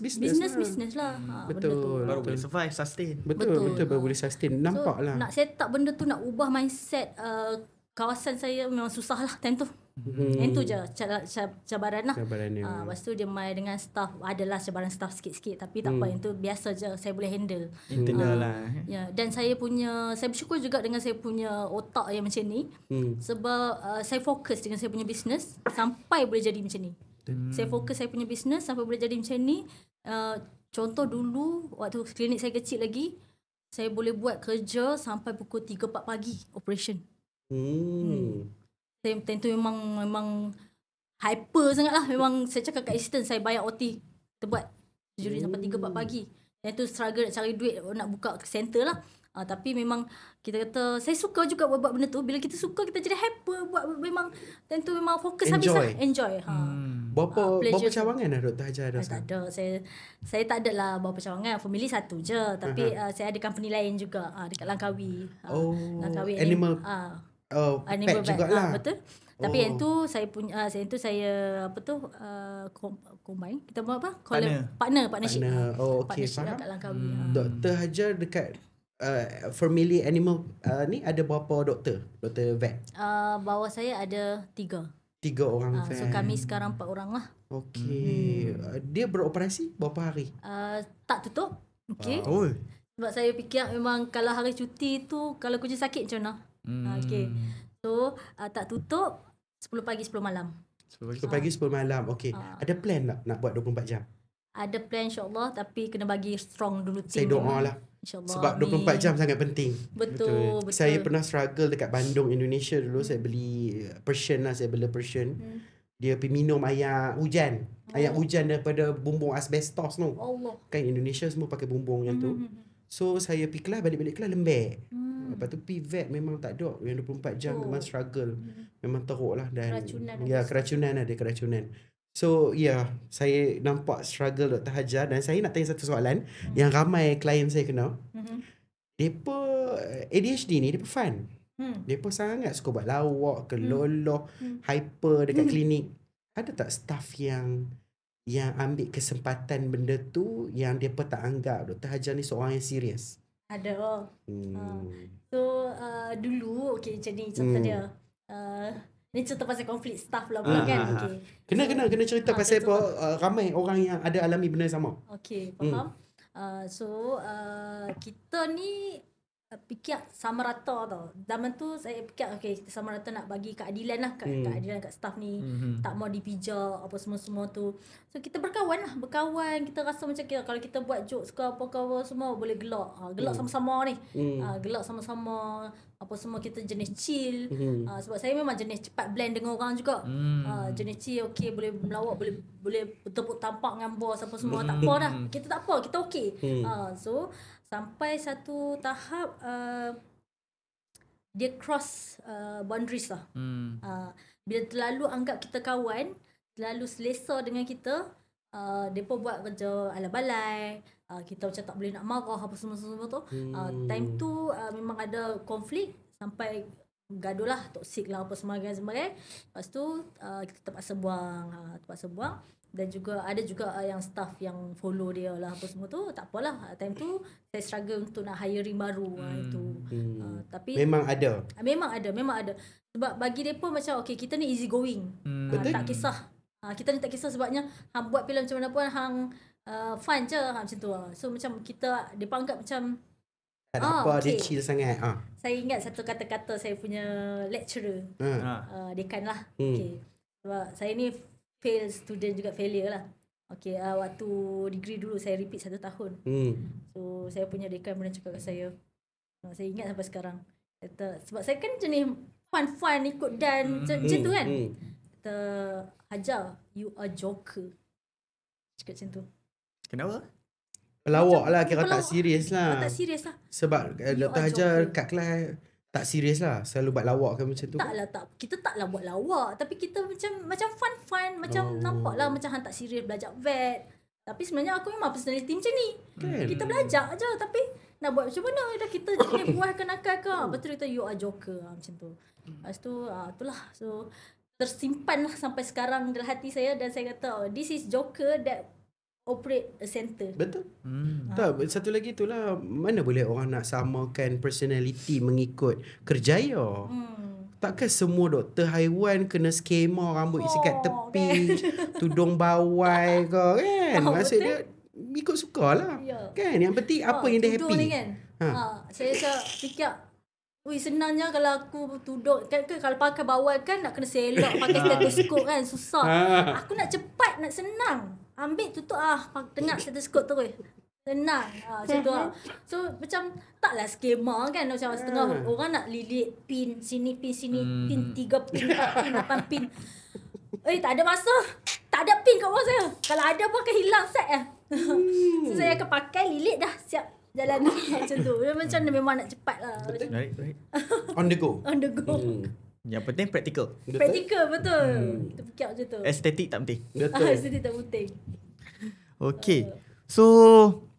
business lah. Betul. Baru boleh survive, sustain. Betul baru boleh sustain. Nampak lah. Nak set up benda tu, nak ubah mindset kawasan saya memang susah lah time tu. Yang tu je cabaran lah. Lepas tu dia main dengan staff, adalah cabaran staff sikit-sikit, tapi tak apa, yang tu biasa je, saya boleh handle. Internal lah. Ya, dan saya bersyukur juga dengan saya punya otak yang macam ni. Sebab saya fokus dengan saya punya business sampai boleh jadi macam ni. Saya fokus saya punya business sampai boleh jadi macam ni. Contoh dulu waktu klinik saya kecil lagi, saya boleh buat kerja sampai pukul 3-4 pagi operation. Saya time tu memang hyper sangat lah. Memang saya cakap kat assistant, saya bayar OT. Kita buat surgery sampai 3-4 pagi. Yang tu struggle nak cari duit nak buka center lah. Tapi memang kita kata saya suka juga buat benda tu. Bila kita suka, kita jadi hyper buat, memang time tu memang fokus habis lah. Enjoy. Berapa cawangan dah Dr. Hajar dah? Tak ada. Saya tak ada lah berapa cawangan. Family satu je. Tapi saya ada company lain juga dekat Langkawi. Langkawi animal animal pet jugalah. Betul. Tapi yang tu saya punya combine. Kita buat apa? Partnership. Partnership kat Langkawi. Dr. Hajar dekat family animal ni ada berapa doktor? Doktor vet? Bawah saya ada 3 orang vet. So kami sekarang 4 orang lah. Okey. Dia beroperasi berapa hari? Tak tutup. Okey. Sebab saya fikir memang kalau hari cuti tu, kalau kucing sakit macam mana? Okey. So tak tutup 10 pagi 10 malam. 10 pagi 10 malam. Okey. Ada plan tak nak buat 24 jam? Ada plan insya-Allah, tapi kena bagi strong dulu team. Saya doa lah. InsyaAllah. Sebab 24 jam sangat penting. Betul. Saya pernah struggle dekat Bandung, Indonesia dulu. Saya beli Persian lah. Saya bela Persian. Dia pergi minum air hujan. Air hujan daripada bumbung asbestos tu. Allah. Kan Indonesia semua pakai bumbung yang tu. So saya pergi kelas, balik-balik kelas lembek. Lepas tu pergi vet memang tak ada. Yang 24 jam memang struggle. Memang teruk lah. Dan keracunan. So saya nampak struggle Dr. Hajar. Dan saya nak tanya satu soalan yang ramai klien saya kena. Depa ADHD ni, depa fun. Depa sangat suka buat lawak, keloloh, hyper dekat klinik. Ada tak staff yang ambil kesempatan benda tu, yang depa tak anggap Dr. Hajar ni seorang yang serius? Ada. So dulu macam ni contoh dia. Ni cerita pasal konflik staff lah pula kan. Kena cerita pasal apa ramai orang yang ada alami benda sama. Okey, faham. So kita ni fikir sama rata tau. Zaman tu saya fikir kita sama rata nak bagi keadilan lah, keadilan kat staff ni. Tak mau dipijak apa semua-semua tu. So kita berkawan, kita rasa macam kalau kita buat jokes ke apa semua boleh gelak. Gelak sama-sama ni. Gelak sama-sama apa semua, kita jenis chill. Sebab saya memang jenis cepat blend dengan orang juga. Jenis chill, boleh melawak, boleh bertepuk tampak dengan bos apa semua, tak apa dah. Kita tak apa, kita okey. So sampai satu tahap dia cross boundaries lah. Bila terlalu anggap kita kawan, terlalu selesa dengan kita, mereka buat kerja ala-balai, kita macam tak boleh nak marah apa semua tu. Time tu memang ada konflik sampai gaduh lah, toksik lah apa sebagainya. Lepas tu kita terpaksa buang. Dan juga ada juga yang staff yang follow dia lah apa semua tu. Tak apalah, time tu saya struggle untuk nak hiring baru itu. Tapi memang ada. Sebab bagi mereka macam kita ni easy going. Tak kisah. Kita ni tak kisah sebabnya hang buat filem macam mana pun hang fun je macam tu. So macam kita dia anggap macam tak ada apa, dia chill sangat. Saya ingat satu kata-kata saya punya lecturer. Dekan lah. Sebab saya ni fail student juga, failure lah. Waktu degree dulu saya repeat 1 tahun. So saya punya dekan pernah cakap kat saya. Saya ingat sampai sekarang. Kata, sebab saya kan jenis fun ikut dan macam tu kan. Kata, Hajar, you are joker. Cakap macam tu. Kenapa? Pelawak lah, kira tak serius lah. Tak serius lah. Sebab Dr. Hajar kat kelas tak serius lah, selalu buat lawak kan macam tu. Kita taklah buat lawak, tapi kita macam fun, macam nampak lah macam hang tak serius belajar vet. Tapi sebenarnya aku memang personality macam ni. Kita belajar je, tapi nak buat macam mana dah kita jenis buahkan akal ke. Betul kita you are joker macam tu. Lepas tu itulah. So tersimpan lah sampai sekarang dalam hati saya, dan saya kata this is joker that operate a center. Betul. Tak, satu lagi itulah, mana boleh orang nak samakan personality mengikut kerjaya. Takkan semua doktor haiwan kena skema rambut sikat tepi, tudung bawai ke kan. Maksud dia ikut suka lah. Kan, yang penting apa yang dia happy. Ni kan. Saya fikir senangnya kalau aku tudung kan, kalau pakai bawai kan nak kena selok, pakai stetoskop kan susah. Aku nak cepat, nak senang. Ambil tutup dengar stetoskop terus. Tenang. Macam tu lah. So macam taklah skema kan. Macam setengah orang nak lilit pin sini, pin sini, pin 3 pin, 4 pin, 8 pin. Tak ada masa. Tak ada pin kat bawah saya. Kalau ada pun akan hilang set lah. So saya akan pakai, lilit dah, siap jalan. Macam tu. Macam memang nak cepat lah. Right. On the go. On the go. Yang penting practical. Practical, betul. Kita fikir macam tu. Estetik tak penting. Betul. Estetik tak penting. Okay. So,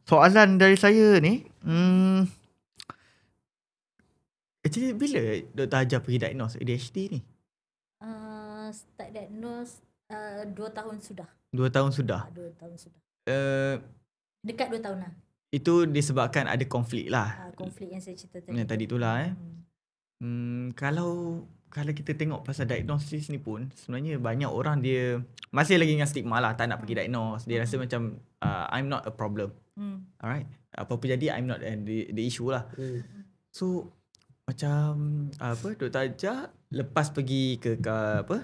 soalan dari saya ni, actually bila Dr. Hajar pergi diagnose ADHD ni? Start diagnose 2 tahun sudah. 2 tahun sudah. 2 tahun sudah. Dekat 2 tahun lah. Itu disebabkan ada konflik lah. Konflik yang saya cerita tadi. Yang tadi tu lah Kalau kita tengok pasal diagnosis ni pun, sebenarnya banyak orang dia masih lagi dengan stigma lah, tak nak pergi diagnose. Dia rasa macam I'm not a problem. Alright. Apa-apa jadi I'm not the issue lah. So macam Dr. Hajar lepas pergi ke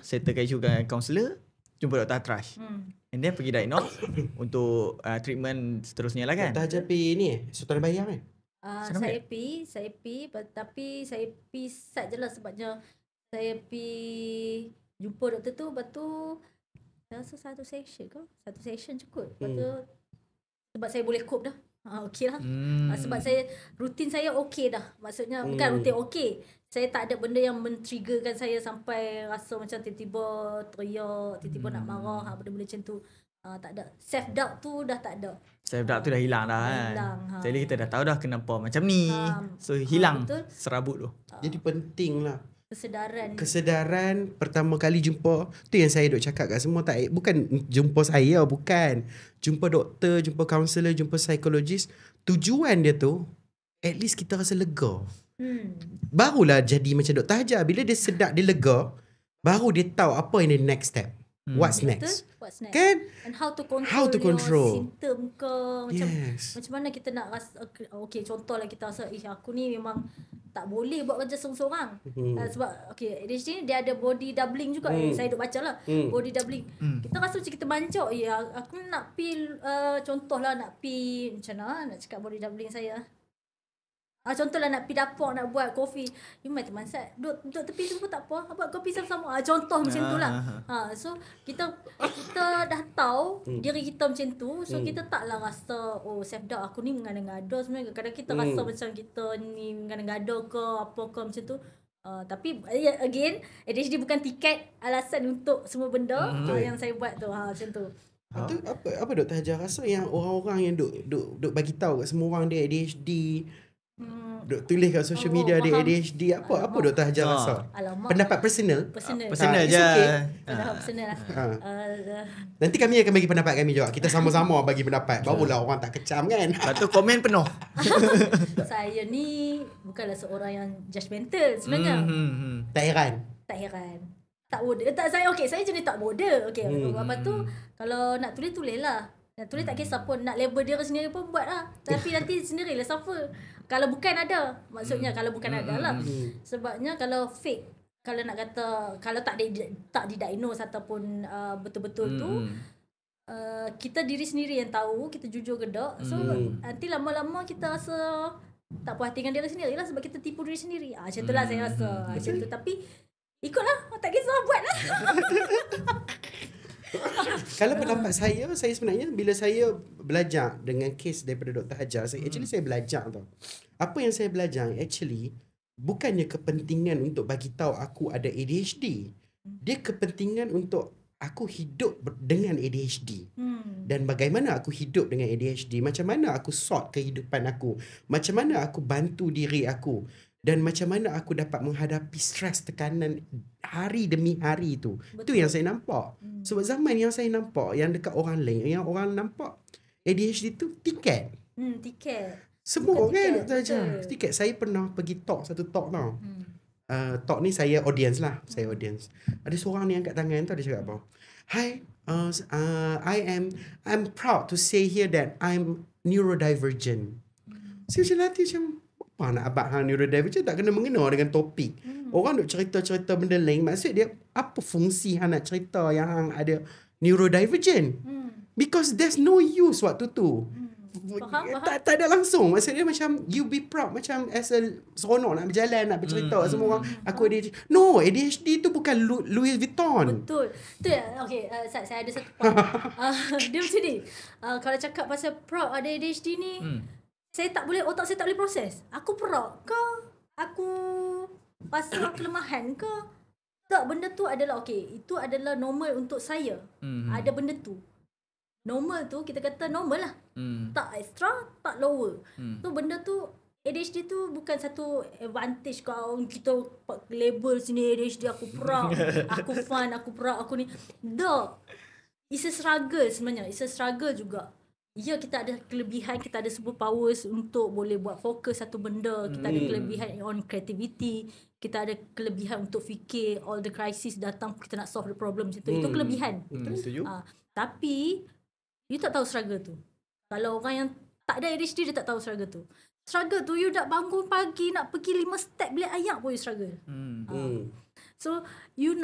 settlekan isu dengan kaunselor, jumpa Dr. Atrash. And then pergi diagnose untuk treatment seterusnya lah kan. Dr. Hajar pergi ni Sultan Bayang kan? Saya pi tapi saya pi sat je lah sebabnya saya pi jumpa doktor tu, lepas tu saya rasa satu session cukup. Lepas tu sebab saya boleh cope dah. Okey lah. Sebab saya rutin saya okey dah. Maksudnya bukan rutin okey. Saya tak ada benda yang men-triggerkan saya sampai rasa macam tiba-tiba teriak, tiba-tiba nak marah, benda-benda macam tu. Tak ada. Self doubt tu dah tak ada. Self doubt tu dah hilang dah kan. Jadi kita dah tahu dah kenapa macam ni. So hilang serabut tu. Jadi penting lah Kesedaran pertama kali jumpa. Tu yang saya duk cakap kat semua, tak, bukan jumpa saya, bukan jumpa doktor, jumpa kaunselor, jumpa psikologis. Tujuan dia tu at least kita rasa lega. Barulah jadi macam Dr. Hajar. Bila dia sedap, dia lega, baru dia tahu apa yang the next step. What's next? Kan? And how to control symptom ke, macam mana kita nak rasa. Okay, contohlah kita rasa aku ni memang tak boleh buat kerja seorang-seorang. Sebab ADHD ni dia ada body doubling juga. Saya duk baca lah body doubling. Kita rasa macam kita bancok. Aku nak pi contohlah nak pi macam mana nak cakap body doubling saya. Contohlah nak pergi dapur nak buat kopi. You mai teman saya duduk tepi tu pun tak apa. Buat kopi sama-sama. Contoh macam tu lah. So kita dah tahu diri kita macam tu. So kita taklah rasa self doubt aku ni mengada-ngada sebenarnya. Kadang kita rasa macam kita ni mengada-ngada ke apa ke macam tu. Tapi again, ADHD bukan tiket alasan untuk semua benda yang saya buat tu. Macam tu. Itu apa Dr. Hajar rasa yang orang-orang yang duk bagi tahu kat semua orang dia ADHD, duk tulis kat social media dia ADHD, apa Dr. Hajar rasa? Pendapat personal je. Personal lah. Nanti kami akan bagi pendapat kami juga. Kita sama-sama bagi pendapat. Barulah orang tak kecam kan. Lepas tu komen penuh. Saya ni bukanlah seorang yang judgemental sebenarnya. Tak heran. Tak bodoh. Saya jenis tak bodoh. Lepas tu kalau nak tulis lah. Nak tulis tak kisah pun. Nak label diri sendiri pun buat lah. Tapi nanti sendirilah suffer. Kalau bukan ada. Maksudnya kalau bukan ada lah. Sebabnya kalau fake, kalau nak kata, kalau tak didiagnose ataupun betul-betul tu, kita diri sendiri yang tahu, kita jujur ke tak. So nanti lama-lama kita rasa tak puas hati dengan diri sendiri lah. Sebab kita tipu diri sendiri. Macam tu lah saya rasa. Macam tu. Tapi ikutlah. Tak kisah, buat lah. Kalau pendapat saya sebenarnya bila saya belajar dengan kes daripada Dr. Hajar, saya belajar tau. Apa yang saya belajar actually bukannya kepentingan untuk bagi tahu aku ada ADHD. Dia kepentingan untuk aku hidup dengan ADHD. Dan bagaimana aku hidup dengan ADHD, macam mana aku sort kehidupan aku, macam mana aku bantu diri aku, dan macam mana aku dapat menghadapi stres, tekanan hari demi hari tu. Itu yang saya nampak. Sebab zaman yang saya nampak, yang dekat orang lain, yang orang nampak ADHD tu tiket. Tiket. Semua kan tiket. Saya pernah pergi satu talk tau. Talk ni saya audience lah. Saya audience. Ada seorang ni angkat tangan tau, dia cakap apa? Hi, I'm proud to say here that I'm neurodivergent. Saya macam nanti apa nak abang hang neurodivergent tak kena mengena dengan topik. Orang duk cerita-cerita benda lain. Maksud dia apa fungsi hang nak cerita yang hang ada neurodivergent? Because there's no use waktu tu. Faham? Tak ada langsung. Maksudnya macam you be proud macam as a seronok nak berjalan, nak bercerita semua orang aku ADHD. No, ADHD tu bukan Louis Vuitton. Betul. Tu okay, saya ada satu point. Dia macam ni. Kalau cakap pasal proud ada ADHD ni, otak saya tak boleh proses. Aku proud ke? Aku pasal kelemahan ke? Tak, benda tu adalah itu adalah normal untuk saya. Ada benda tu. Normal tu kita kata normal lah. Tak extra, tak lower. So benda tu ADHD tu bukan satu advantage kau kita label sini ADHD aku proud, aku fun, aku proud, aku ni. Tak. It's a struggle sebenarnya. It's a struggle juga. Ya, kita ada kelebihan, kita ada super powers untuk boleh buat fokus satu benda. Kita ada kelebihan on creativity. Kita ada kelebihan untuk fikir all the crisis datang, kita nak solve the problem macam tu. Itu kelebihan. Setuju. Tapi you tak tahu struggle tu. Kalau orang yang tak ada ADHD, dia tak tahu struggle tu. Struggle tu you nak bangun pagi, nak pergi 5 step bilik ayak pun you struggle. So you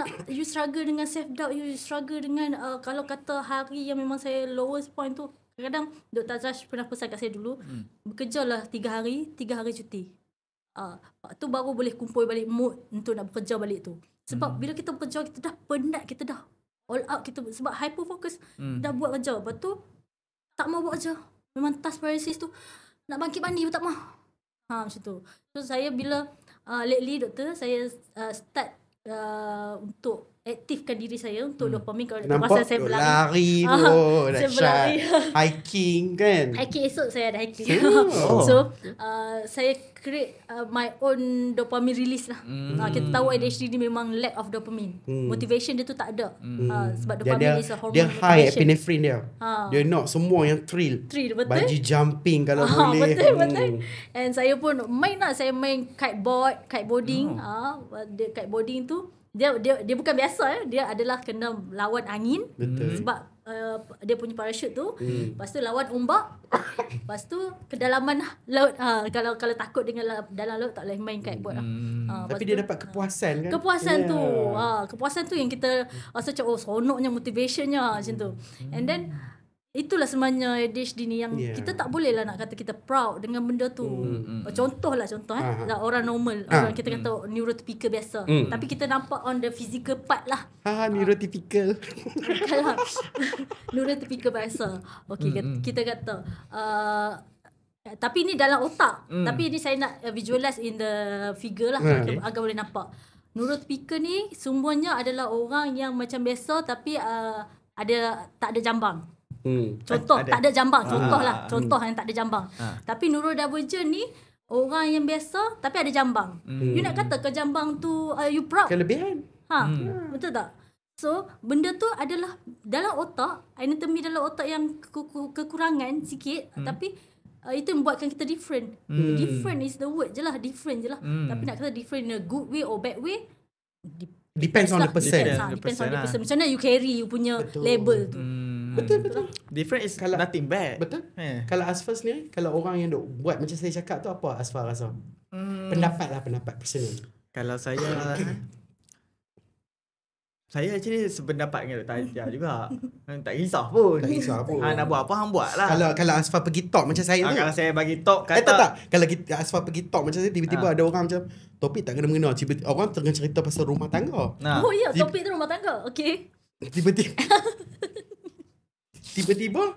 struggle dengan self doubt, you struggle dengan kalau kata hari yang memang saya lowest point tu, kadang-kadang Dr. Azrash pernah pesan kat saya dulu, bekerja lah 3 hari cuti. Tu baru boleh kumpul balik mood untuk nak bekerja balik tu. Sebab bila kita bekerja, kita dah penat, kita dah all out, kita sebab hyper focus dah buat kerja. Lepas tu tak mau buat kerja. Memang task paralysis tu, nak bangkit mandi pun tak mau. Macam tu. So saya bila lately doktor, saya start untuk aktifkan diri saya untuk dopamin. Kalau nampak saya berlari saya berlari. Hiking kan. Hiking esok saya ada hiking. So saya create my own dopamine release lah. Kita tahu ADHD ni memang lack of dopamine. Motivation dia tu tak ada. Sebab dopamine is a hormone. Dia high motivation. epinephrine dia. Dia not semua yang thrill. Betul. Bungee jumping kalau boleh. Betul. And saya pun main lah. Saya main kiteboarding. Dia kiteboarding tu dia bukan biasa Dia adalah kena lawan angin. Betul. Sebab dia punya parachute tu, lepas tu lawan ombak, lepas tu kedalaman laut. Kalau takut dengan dalam laut, tak boleh main kiteboard lah. Tapi dia dapat kepuasan kan. Kepuasan tu yang kita rasa macam seronoknya, motivationnya macam tu. And then itulah sebenarnya ADHD ni yang kita tak boleh lah nak kata kita proud dengan benda tu. Contoh lah orang normal, orang kita kata neurotypical biasa, tapi kita nampak on the physical part lah. Neurotypical. Kalau neurotypical biasa. Kita kata tapi ni dalam otak. Tapi ni saya nak visualize in the figure lah, agar boleh nampak. Neurotypical ni semuanya adalah orang yang macam biasa tapi tak ada jambang. Contoh tak ada jambang. Contoh yang tak ada jambang. Tapi neurodivergent ni orang yang biasa tapi ada jambang. You nak kata ke jambang tu you proud? Kelebihan. Betul tak? So benda tu adalah dalam otak, anatomi dalam otak yang kekurangan sikit. Tapi itu membuatkan kita different. Different is the word je lah. Different je lah. Tapi nak kata different in a good way or bad way, Depends on the person. Depends on the person. Macam mana you carry you punya label tu. Betul. Different is nothing bad. Betul. Kalau Asfar sendiri, kalau orang yang duk buat macam saya cakap tu, apa Asfar rasa? Pendapat personal. Kalau saya actually sependapat dengan Dr. Hajar juga. Tak kisah pun. Nak buat apa, hang buat lah. Kalau Asfar pergi talk macam saya tu. Kalau saya bagi talk kata tak. Kalau Asfar pergi talk macam saya, tiba-tiba ada orang macam topik tak kena-mengena. Orang tengah cerita pasal rumah tangga. Oh ya, topik tu rumah tangga. Okay. Tiba-tiba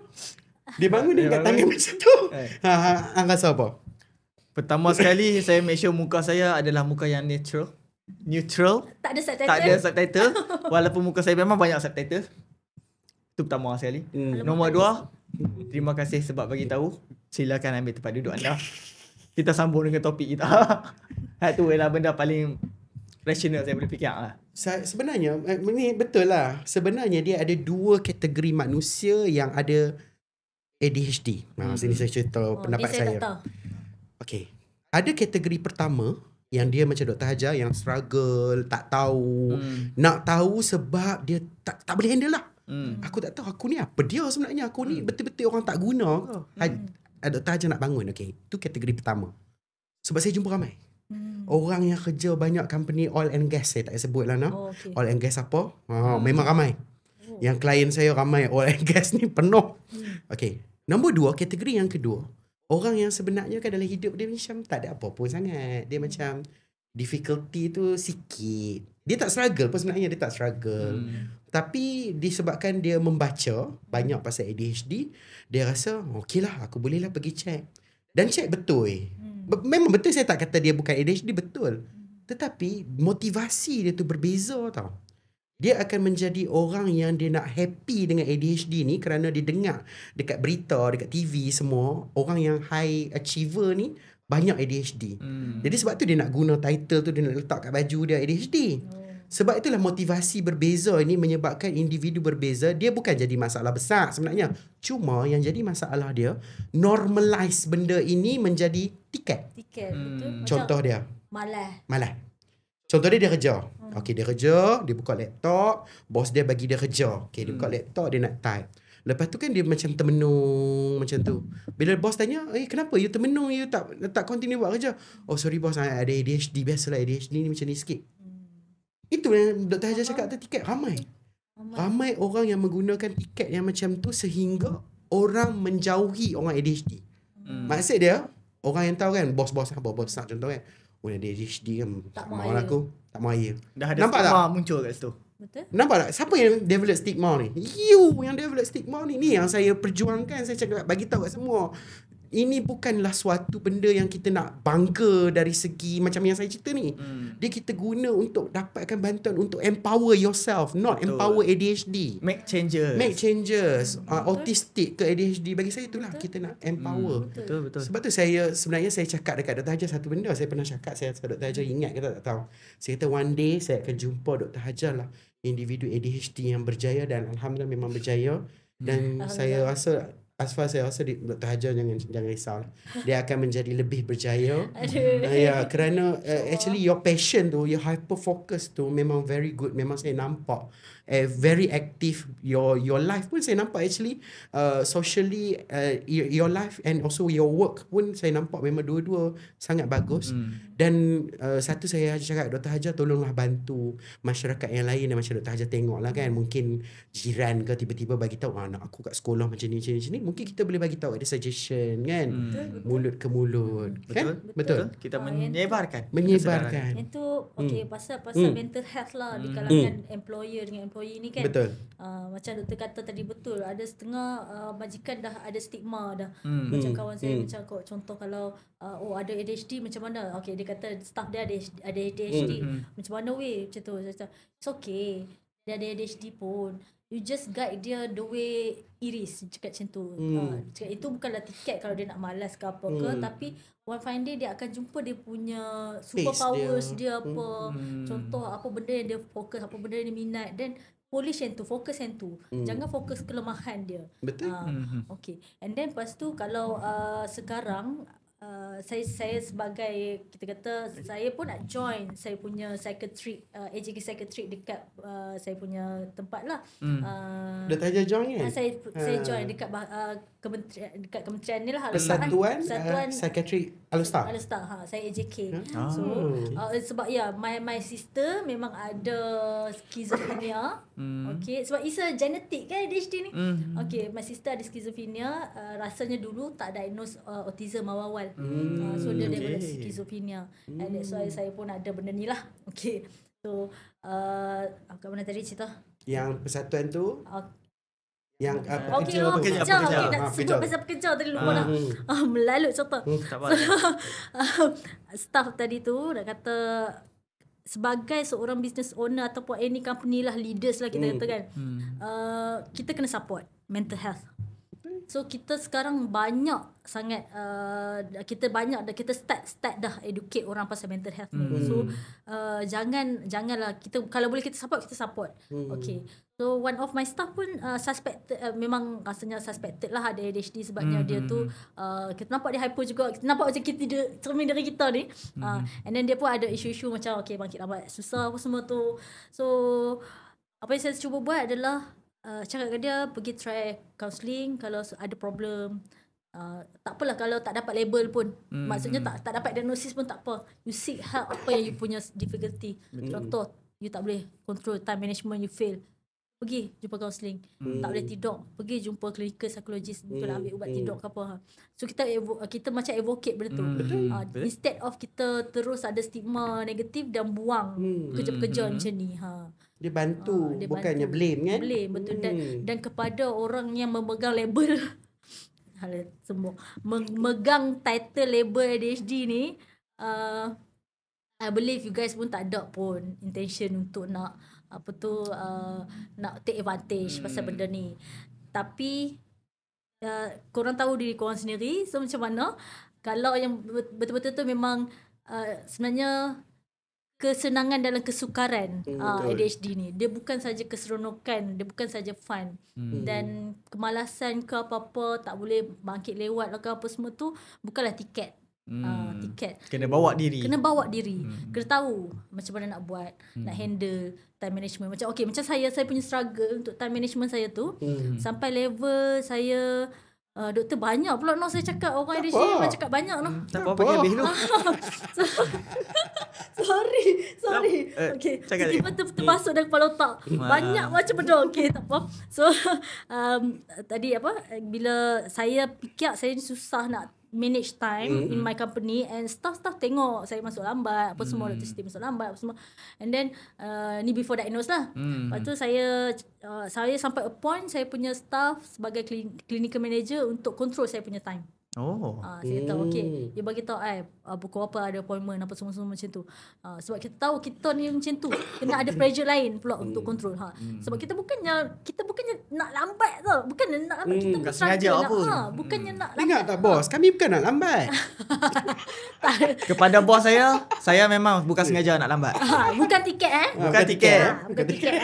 dia bangun dia angkat tangan macam tu. Hang rasa apa? Pertama sekali saya make sure muka saya adalah muka yang neutral. Tak ada subtitle. Walaupun muka saya memang banyak subtitle. Itu pertama sekali. Nombor 2, terima kasih sebab bagi tahu. Silakan ambil tempat duduk anda. Kita sambung dengan topik kita. Itu adalah benda paling rasional saya boleh fikir lah. Sebenarnya ni betul lah. Sebenarnya dia ada 2 kategori manusia yang ada ADHD. Sini saya cerita pendapat saya. Okey. Ada kategori pertama yang dia macam Dr. Hajar yang struggle, tak tahu, nak tahu sebab dia tak boleh handle lah. Aku tak tahu aku ni apa dia sebenarnya. Aku ni betul-betul orang tak guna ke? Dr. Hajar nak bangun. Okey. Itu kategori pertama. Sebab saya jumpa ramai. Orang yang kerja banyak company oil and gas, saya tak sebut lah Oil and gas apa? Memang ramai. Yang klien saya ramai oil and gas ni penuh. Okey. Nombor 2, kategori yang kedua, orang yang sebenarnya kan dalam hidup dia macam tak ada apa-apa sangat. Dia macam difficulty tu sikit. Dia tak struggle pun sebenarnya, dia tak struggle. Tapi disebabkan dia membaca banyak pasal ADHD, dia rasa okey lah, aku bolehlah pergi check. Dan check betul. Memang betul, saya tak kata dia bukan ADHD, betul. Tetapi motivasi dia tu berbeza tau. Dia akan menjadi orang yang dia nak happy dengan ADHD ni kerana dia dengar dekat berita, dekat TV semua, orang yang high achiever ni banyak ADHD. Jadi sebab tu dia nak guna title tu, dia nak letak kat baju dia ADHD. Sebab itulah motivasi berbeza ini menyebabkan individu berbeza. Dia bukan jadi masalah besar sebenarnya. Cuma yang jadi masalah dia, normalize benda ini menjadi tiket. Betul. Contoh dia, malas. Contoh dia kerja. Okey, dia kerja, dia buka laptop, bos dia bagi dia kerja. Okey, dia buka laptop, dia nak type. Lepas tu kan dia macam termenung macam tu. Bila bos tanya, kenapa you termenung, you tak continue buat kerja? Oh sorry bos, ada ADHD, biasalah ADHD ni macam ni sikit. Itu yang Dr. Hajar cakap tu, tiket ramai orang yang menggunakan tiket yang macam tu sehingga orang menjauhi orang ADHD. Maksud dia, orang yang tahu kan, bos-bos nak contoh kan, ada ADHD kan, tak mau aku, tak mau ya. Dah ada stigma muncul kat situ. Betul. Nampak tak? Siapa yang develop stigma ni? You yang develop stigma ni. Ni yang saya perjuangkan. Saya cakap, bagi tahu kat semua. Ini bukanlah suatu benda yang kita nak bangga dari segi macam yang saya cerita ni. Dia kita guna untuk dapatkan bantuan untuk empower yourself, not empower ADHD. Make changes. Autistic ke ADHD, bagi saya itulah kita nak empower. Betul. Sebab tu sebenarnya saya cakap dekat Dr. Hajar satu benda. Saya pernah cakap, saya rasa Dr. Hajar ingat ke tak tahu. Saya kata one day saya akan jumpa Dr. Hajar lah, individu ADHD yang berjaya, dan alhamdulillah memang berjaya. Dan saya rasa, as far saya rasa Dr. Hajar jangan risau. Dia akan menjadi lebih berjaya. Kerana actually your passion tu, your hyper focus tu memang very good. Memang saya nampak very active. Your life pun saya nampak actually socially, your life and also your work pun saya nampak memang dua-dua sangat bagus. Dan satu saya cakap, Dr. Hajar tolonglah bantu masyarakat yang lain yang macam Dr. Hajar tengok lah kan. Mungkin jiran ke tiba-tiba bagi tahu, anak aku kat sekolah macam ni. Mungkin kita boleh bagi tahu, ada suggestion kan. Mulut ke mulut. Betul. Kita menyebarkan. Itu pasal mental health lah di kalangan employer dengan employee ni kan. Betul. Macam doktor kata tadi, betul. Ada setengah majikan dah ada stigma dah. Macam kawan saya macam contoh kalau ada ADHD macam mana? Okey, dia kata staff dia ada ADHD. Macam mana weh? Macam tu. Saya kata, it's okay. Dia ada ADHD pun. You just guide dia the way Iris cakap macam tu. Cakap itu bukanlah tiket kalau dia nak malas ke apa ke, tapi one fine day dia akan jumpa dia punya superpowers dia apa. Contoh apa benda yang dia fokus, apa benda yang dia minat, dan polish yang tu, fokus yang tu. Jangan fokus kelemahan dia. Betul. Okay. And then lepas tu kalau sekarang saya sebagai, kita kata saya pun nak join saya punya psychiatric AJK psychiatric dekat saya punya tempat lah. Dah tak ajar join kan? Saya join dekat kementerian ni lah, Persatuan Psychiatric Alustar. Saya AJK. Sebab my sister memang ada schizophrenia. Okay, sebab it's a genetic kan ADHD ni. Okay, my sister ada schizophrenia. Rasanya dulu tak diagnose autism awal-awal. So dia develop schizophrenia. And that's why saya pun ada benda ni lah. Okay. So kat mana tadi cerita? Yang persatuan tu yang pekerja. Okay, nak sebut pasal pekerja tadi lupa dah. Melalut contoh. Tak apa. Staff tadi tu nak kata sebagai seorang business owner ataupun any company lah, leaders lah kita kata kan. Kita kena support mental health. So kita sekarang banyak sangat kita start dah educate orang pasal mental health ni. So janganlah kita, kalau boleh kita support. Okay. So one of my staff pun suspected, memang rasanya suspected lah ada ADHD sebabnya dia tu kita nampak dia hyper juga. Kita nampak macam kita cermin dari kita ni. And then dia pun ada isu-isu macam bangkit lambat susah apa semua tu. So apa yang saya cuba buat adalah cakap ke dia pergi try counselling kalau ada problem. Tak apalah kalau tak dapat label pun. Maksudnya tak dapat diagnosis pun tak apa. You seek help apa yang you punya difficulty. Contoh, you tak boleh control time management, you fail. pergi jumpa kaunseling. Tak boleh tidur, pergi jumpa clinical psychologist untuk nak ambil ubat tidur ke apa. So kita macam advocate benda tu. Instead of kita terus ada stigma negatif dan buang kerja-pekerja macam ni. Dia bantu, Dia bukannya bantu. blame kan? Blame, betul. Dan kepada orang yang memegang label memegang title label ADHD ni, I believe you guys pun tak ada pun intention untuk nak nak take advantage pasal benda ni. Tapi korang tahu diri korang sendiri. So macam mana kalau yang betul-betul tu memang sebenarnya kesenangan dalam kesukaran ADHD ni, dia bukan saja keseronokan, dia bukan saja fun. Dan kemalasan ke apa-apa, tak boleh bangkit lewat ke apa semua tu bukanlah tiket. Tiket Kena bawa diri. Kena tahu macam mana nak buat, nak handle time management. Macam saya punya struggle untuk time management saya tu sampai level saya doktor banyak pula saya cakap orang ADHD memang cakap banyak Tak apa, bagi habis dulu. Sorry. Okay. Tiba-tiba termasuk dalam kepala otak. Banyak macam benda. Okay, tak apa. So tadi bila saya fikir saya susah nak manage time in my company, and staff tengok saya masuk lambat apa semua, doktor Siti masuk lambat apa semua, and then ni before diagnose lah. Lepas tu saya sampai a point saya punya staff sebagai clinical manager untuk control saya punya time. Saya tahu you bagi tahu pukul apa ada appointment apa semua macam tu. Sebab kita tahu kita ni macam tu, kena ada pressure lain pula untuk control. Sebab kita bukannya nak lambat tau, bukan nak lambat, kita tak sengaja apa. Bukannya nak lambat. Ingat tak bos, kami bukan nak lambat. Kepada bos saya memang bukan sengaja nak lambat. Bukan tiket Bukan tiket. Bukan tiket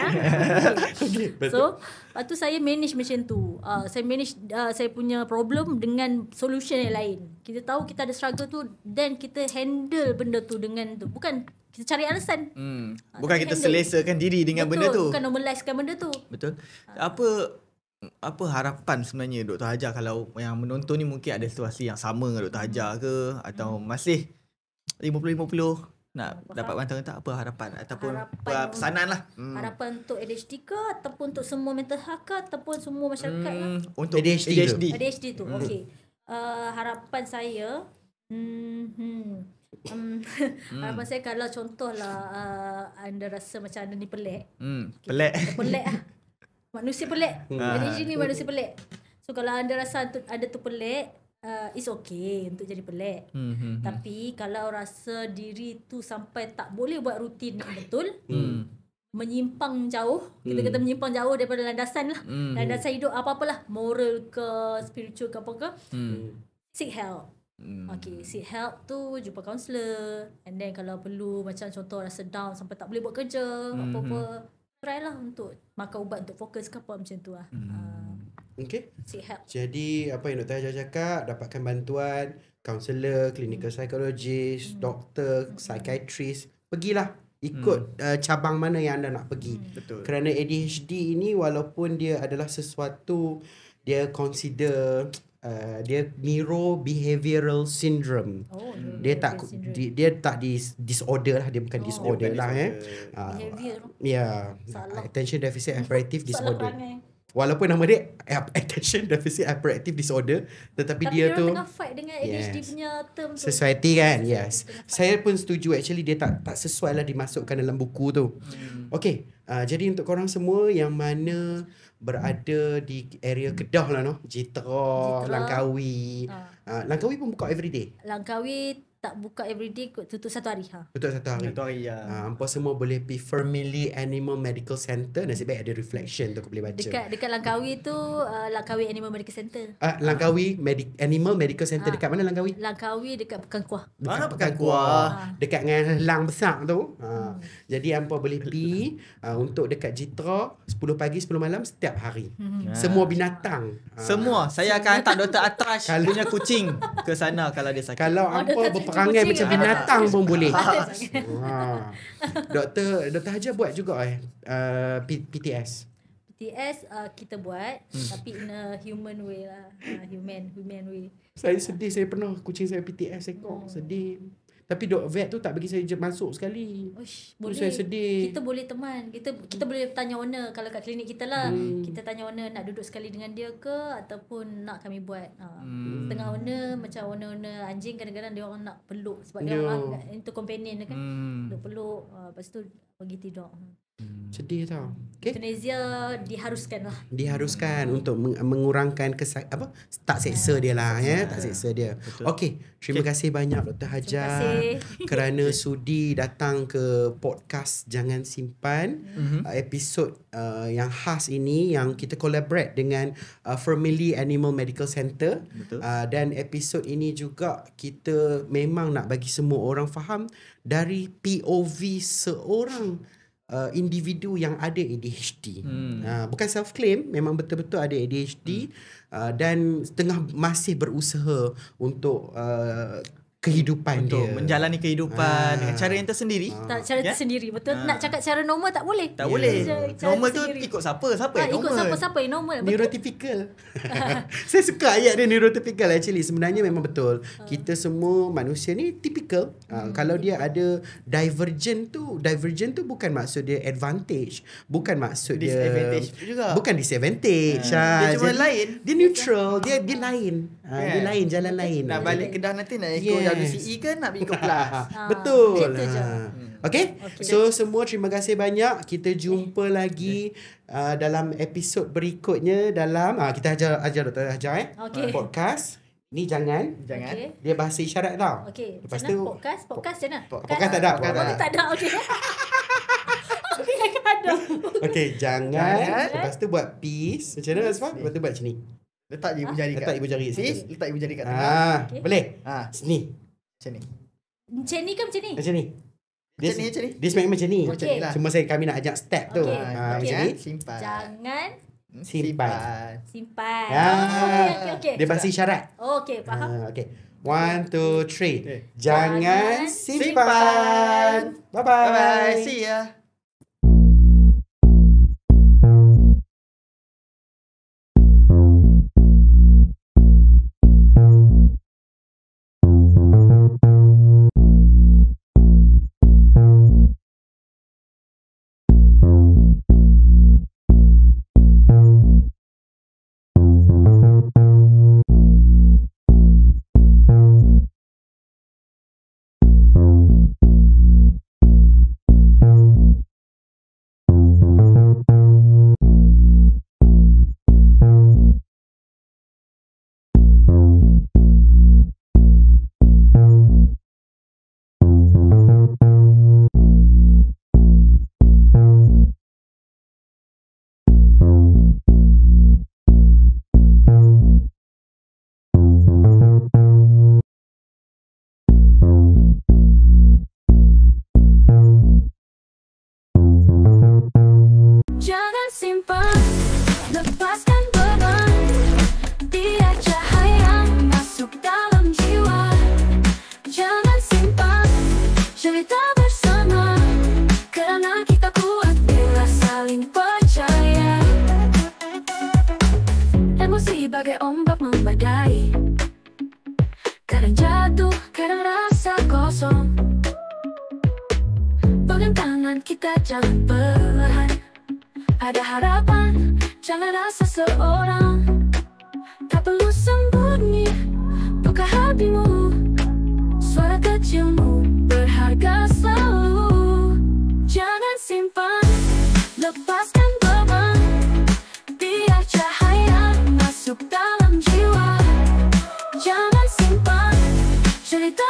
So lepas tu saya manage macam tu. Saya manage saya punya problem dengan solution yang lain. Kita tahu kita ada struggle tu, then kita handle benda tu dengan tu. Bukan kita cari alasan. Bukan kita selesakan diri dengan benda tu. Bukan normalizekan benda tu. Betul. Apa harapan sebenarnya Dr. Hajar kalau yang menonton ni mungkin ada situasi yang sama dengan Dr. Hajar ke, atau masih 50-50 nak dapat bantuan, tak apa harapan ataupun pesanan lah. Harapan untuk ADHD ke ataupun untuk semua mental health ke ataupun semua masyarakat lah? Untuk ADHD tu. Okey. Harapan saya harapan saya kalau contohlah anda rasa macam anda ni pelik. Pelik. Pelik lah. Manusia pelik. ADHD ni manusia pelik. So kalau anda rasa anda tu pelik, it's okay untuk jadi pelik. Tapi kalau rasa diri tu sampai tak boleh buat rutin yang betul, menyimpang jauh, kita kata menyimpang jauh daripada landasan lah, landasan hidup apa-apalah, moral ke spiritual ke apa ke, seek help. Okay, seek help tu jumpa kaunselor, and then kalau perlu macam contoh rasa down sampai tak boleh buat kerja apa-apa, try lah untuk makan ubat untuk fokus ke apa macam tu lah. Okay. Seek help. Jadi apa yang Dr. Hajar cakap, dapatkan bantuan kaunselor, clinical psychologist, doktor, psychiatrist, pergilah ikut cabang mana yang anda nak pergi. Betul. Kerana ADHD ini walaupun dia adalah sesuatu, dia consider dia neurobehavioral syndrome. Dia tak disorder lah, dia bukan disorder lah Behavior. Attention deficit hyperactive disorder. Perangai. Walaupun nama dia attention deficit hyperactive disorder, tetapi dia tu tengah fight dengan ADHD punya term tu. Society kan, yes. Saya pun setuju actually dia tak sesuai lah dimasukkan dalam buku tu. Okay, jadi untuk korang semua yang mana berada di area Kedah lah Jitra, Langkawi. Langkawi pun buka everyday. Langkawi tak buka everyday, tutup satu hari. Tutup satu hari. Hampa semua boleh pergi Family Animal Medical Center. Nasib baik ada reflection tu aku boleh baca. Dekat Langkawi tu Langkawi Animal Medical Center. Langkawi Animal Medical Center dekat mana Langkawi? Langkawi dekat Pekan Kuah. Pekan Kuah. Dekat dengan Lang besar tu. Jadi hampa boleh pergi untuk dekat Jitra 10 pagi 10 malam setiap hari. Semua binatang. Semua. Saya akan hantar Dr. Atrash punya kucing ke sana kalau dia sakit. Kalau hampa perangai macam binatang pun boleh. Doktor Hajar buat juga PTS. PTS kita buat tapi in a human way lah. Human way. Saya sedih, saya pernah kucing saya PTS ekor. Sedih. Tapi dok vet tu tak bagi saya masuk sekali. Uish, Tu boleh. saya sedih. Kita boleh teman. Kita boleh tanya owner kalau kat klinik kita lah. Kita tanya owner nak duduk sekali dengan dia ke ataupun nak kami buat. Setengah owner macam owner anjing kadang-kadang dia orang nak peluk sebab dia orang itu companion dia kan. Duk peluk lepas tu pergi tidur. Sedih tau. Okay. Euthanasia diharuskan lah. Diharuskan untuk mengurangkan tak seksa dia lah ya, tak seksa dia. Okey, terima kasih banyak Dr. Hajar kerana sudi datang ke podcast Jangan Simpan. Episod yang khas ini yang kita collaborate dengan Family Animal Medical Center. Dan episod ini juga kita memang nak bagi semua orang faham dari POV seorang individu yang ada ADHD. Bukan self-claim, memang betul-betul ada ADHD dan masih berusaha untuk kehidupan untuk dia. menjalani kehidupan dengan cara yang tersendiri. Cara tersendiri. Betul. Nak cakap cara normal tak boleh. Tak boleh. Cara Normal tu tersendiri. ikut siapa yang Ikut normal. siapa yang normal. Betul. Neurotypical. Saya suka ayat dia neurotypical actually. Sebenarnya memang betul. Kita semua manusia ni typical. Kalau dia ada divergent tu bukan maksud dia advantage. Bukan maksud dia Disadvantage juga. Bukan disadvantage. Dia cuma Jadi, lain. Dia neutral. Dia lain. Dia lain, jalan lain. Nak balik Kedah nanti nak ikut WCE ke nak pergi ke Plus. Betul. Macam tu je. Okay? So semua terima kasih banyak. Kita jumpa lagi dalam episod berikutnya dalam kita ajar Dr. Hajar podcast. Ni jangan. Okay. Dia bahasa isyarat tau. Okay. Lepas Macam tu mana? Podcast macam mana? podcast tak ada. Tak ada. Okay. Okay, tak ada. Okay, jangan. Lepas tu buat peace. Macam mana Asfah? Lepas tu buat macam ni. Letak ibu jari kat. Letak ibu jari kat situ. Sis, letak ibu jari kat tengah. Okay. Boleh? Sini. Macam ni. Macam ni ke macam ni? Macam ni. Macam ni. Dia sebenarnya macam ni. Okay. Cuma kami nak ajak step tu. Okay. Macam ni. Simpan. Jangan Simpan. simpan. Okay. Dia bahasa isyarat. Okay, faham. Okay. 1, 2, 3. Jangan Jangan simpan. Bye-bye. Bye-bye. See ya. Jangan simpan, lepaskan beban. Biar cahaya masuk dalam jiwa. Jangan simpan cerita bersama, kerana kita kuat bila saling percaya. Emosi bagai ombak membadai, kadang jatuh, kadang rasa kosong. Pegang tangan kita, jangan perlahan. Ada harapan, jangan rasa seorang. Tak perlu sembunyi, buka hatimu. Suara kecilmu berharga selalu. Jangan simpan, lepaskan beban. Biar cahaya masuk dalam jiwa. Jangan simpan cerita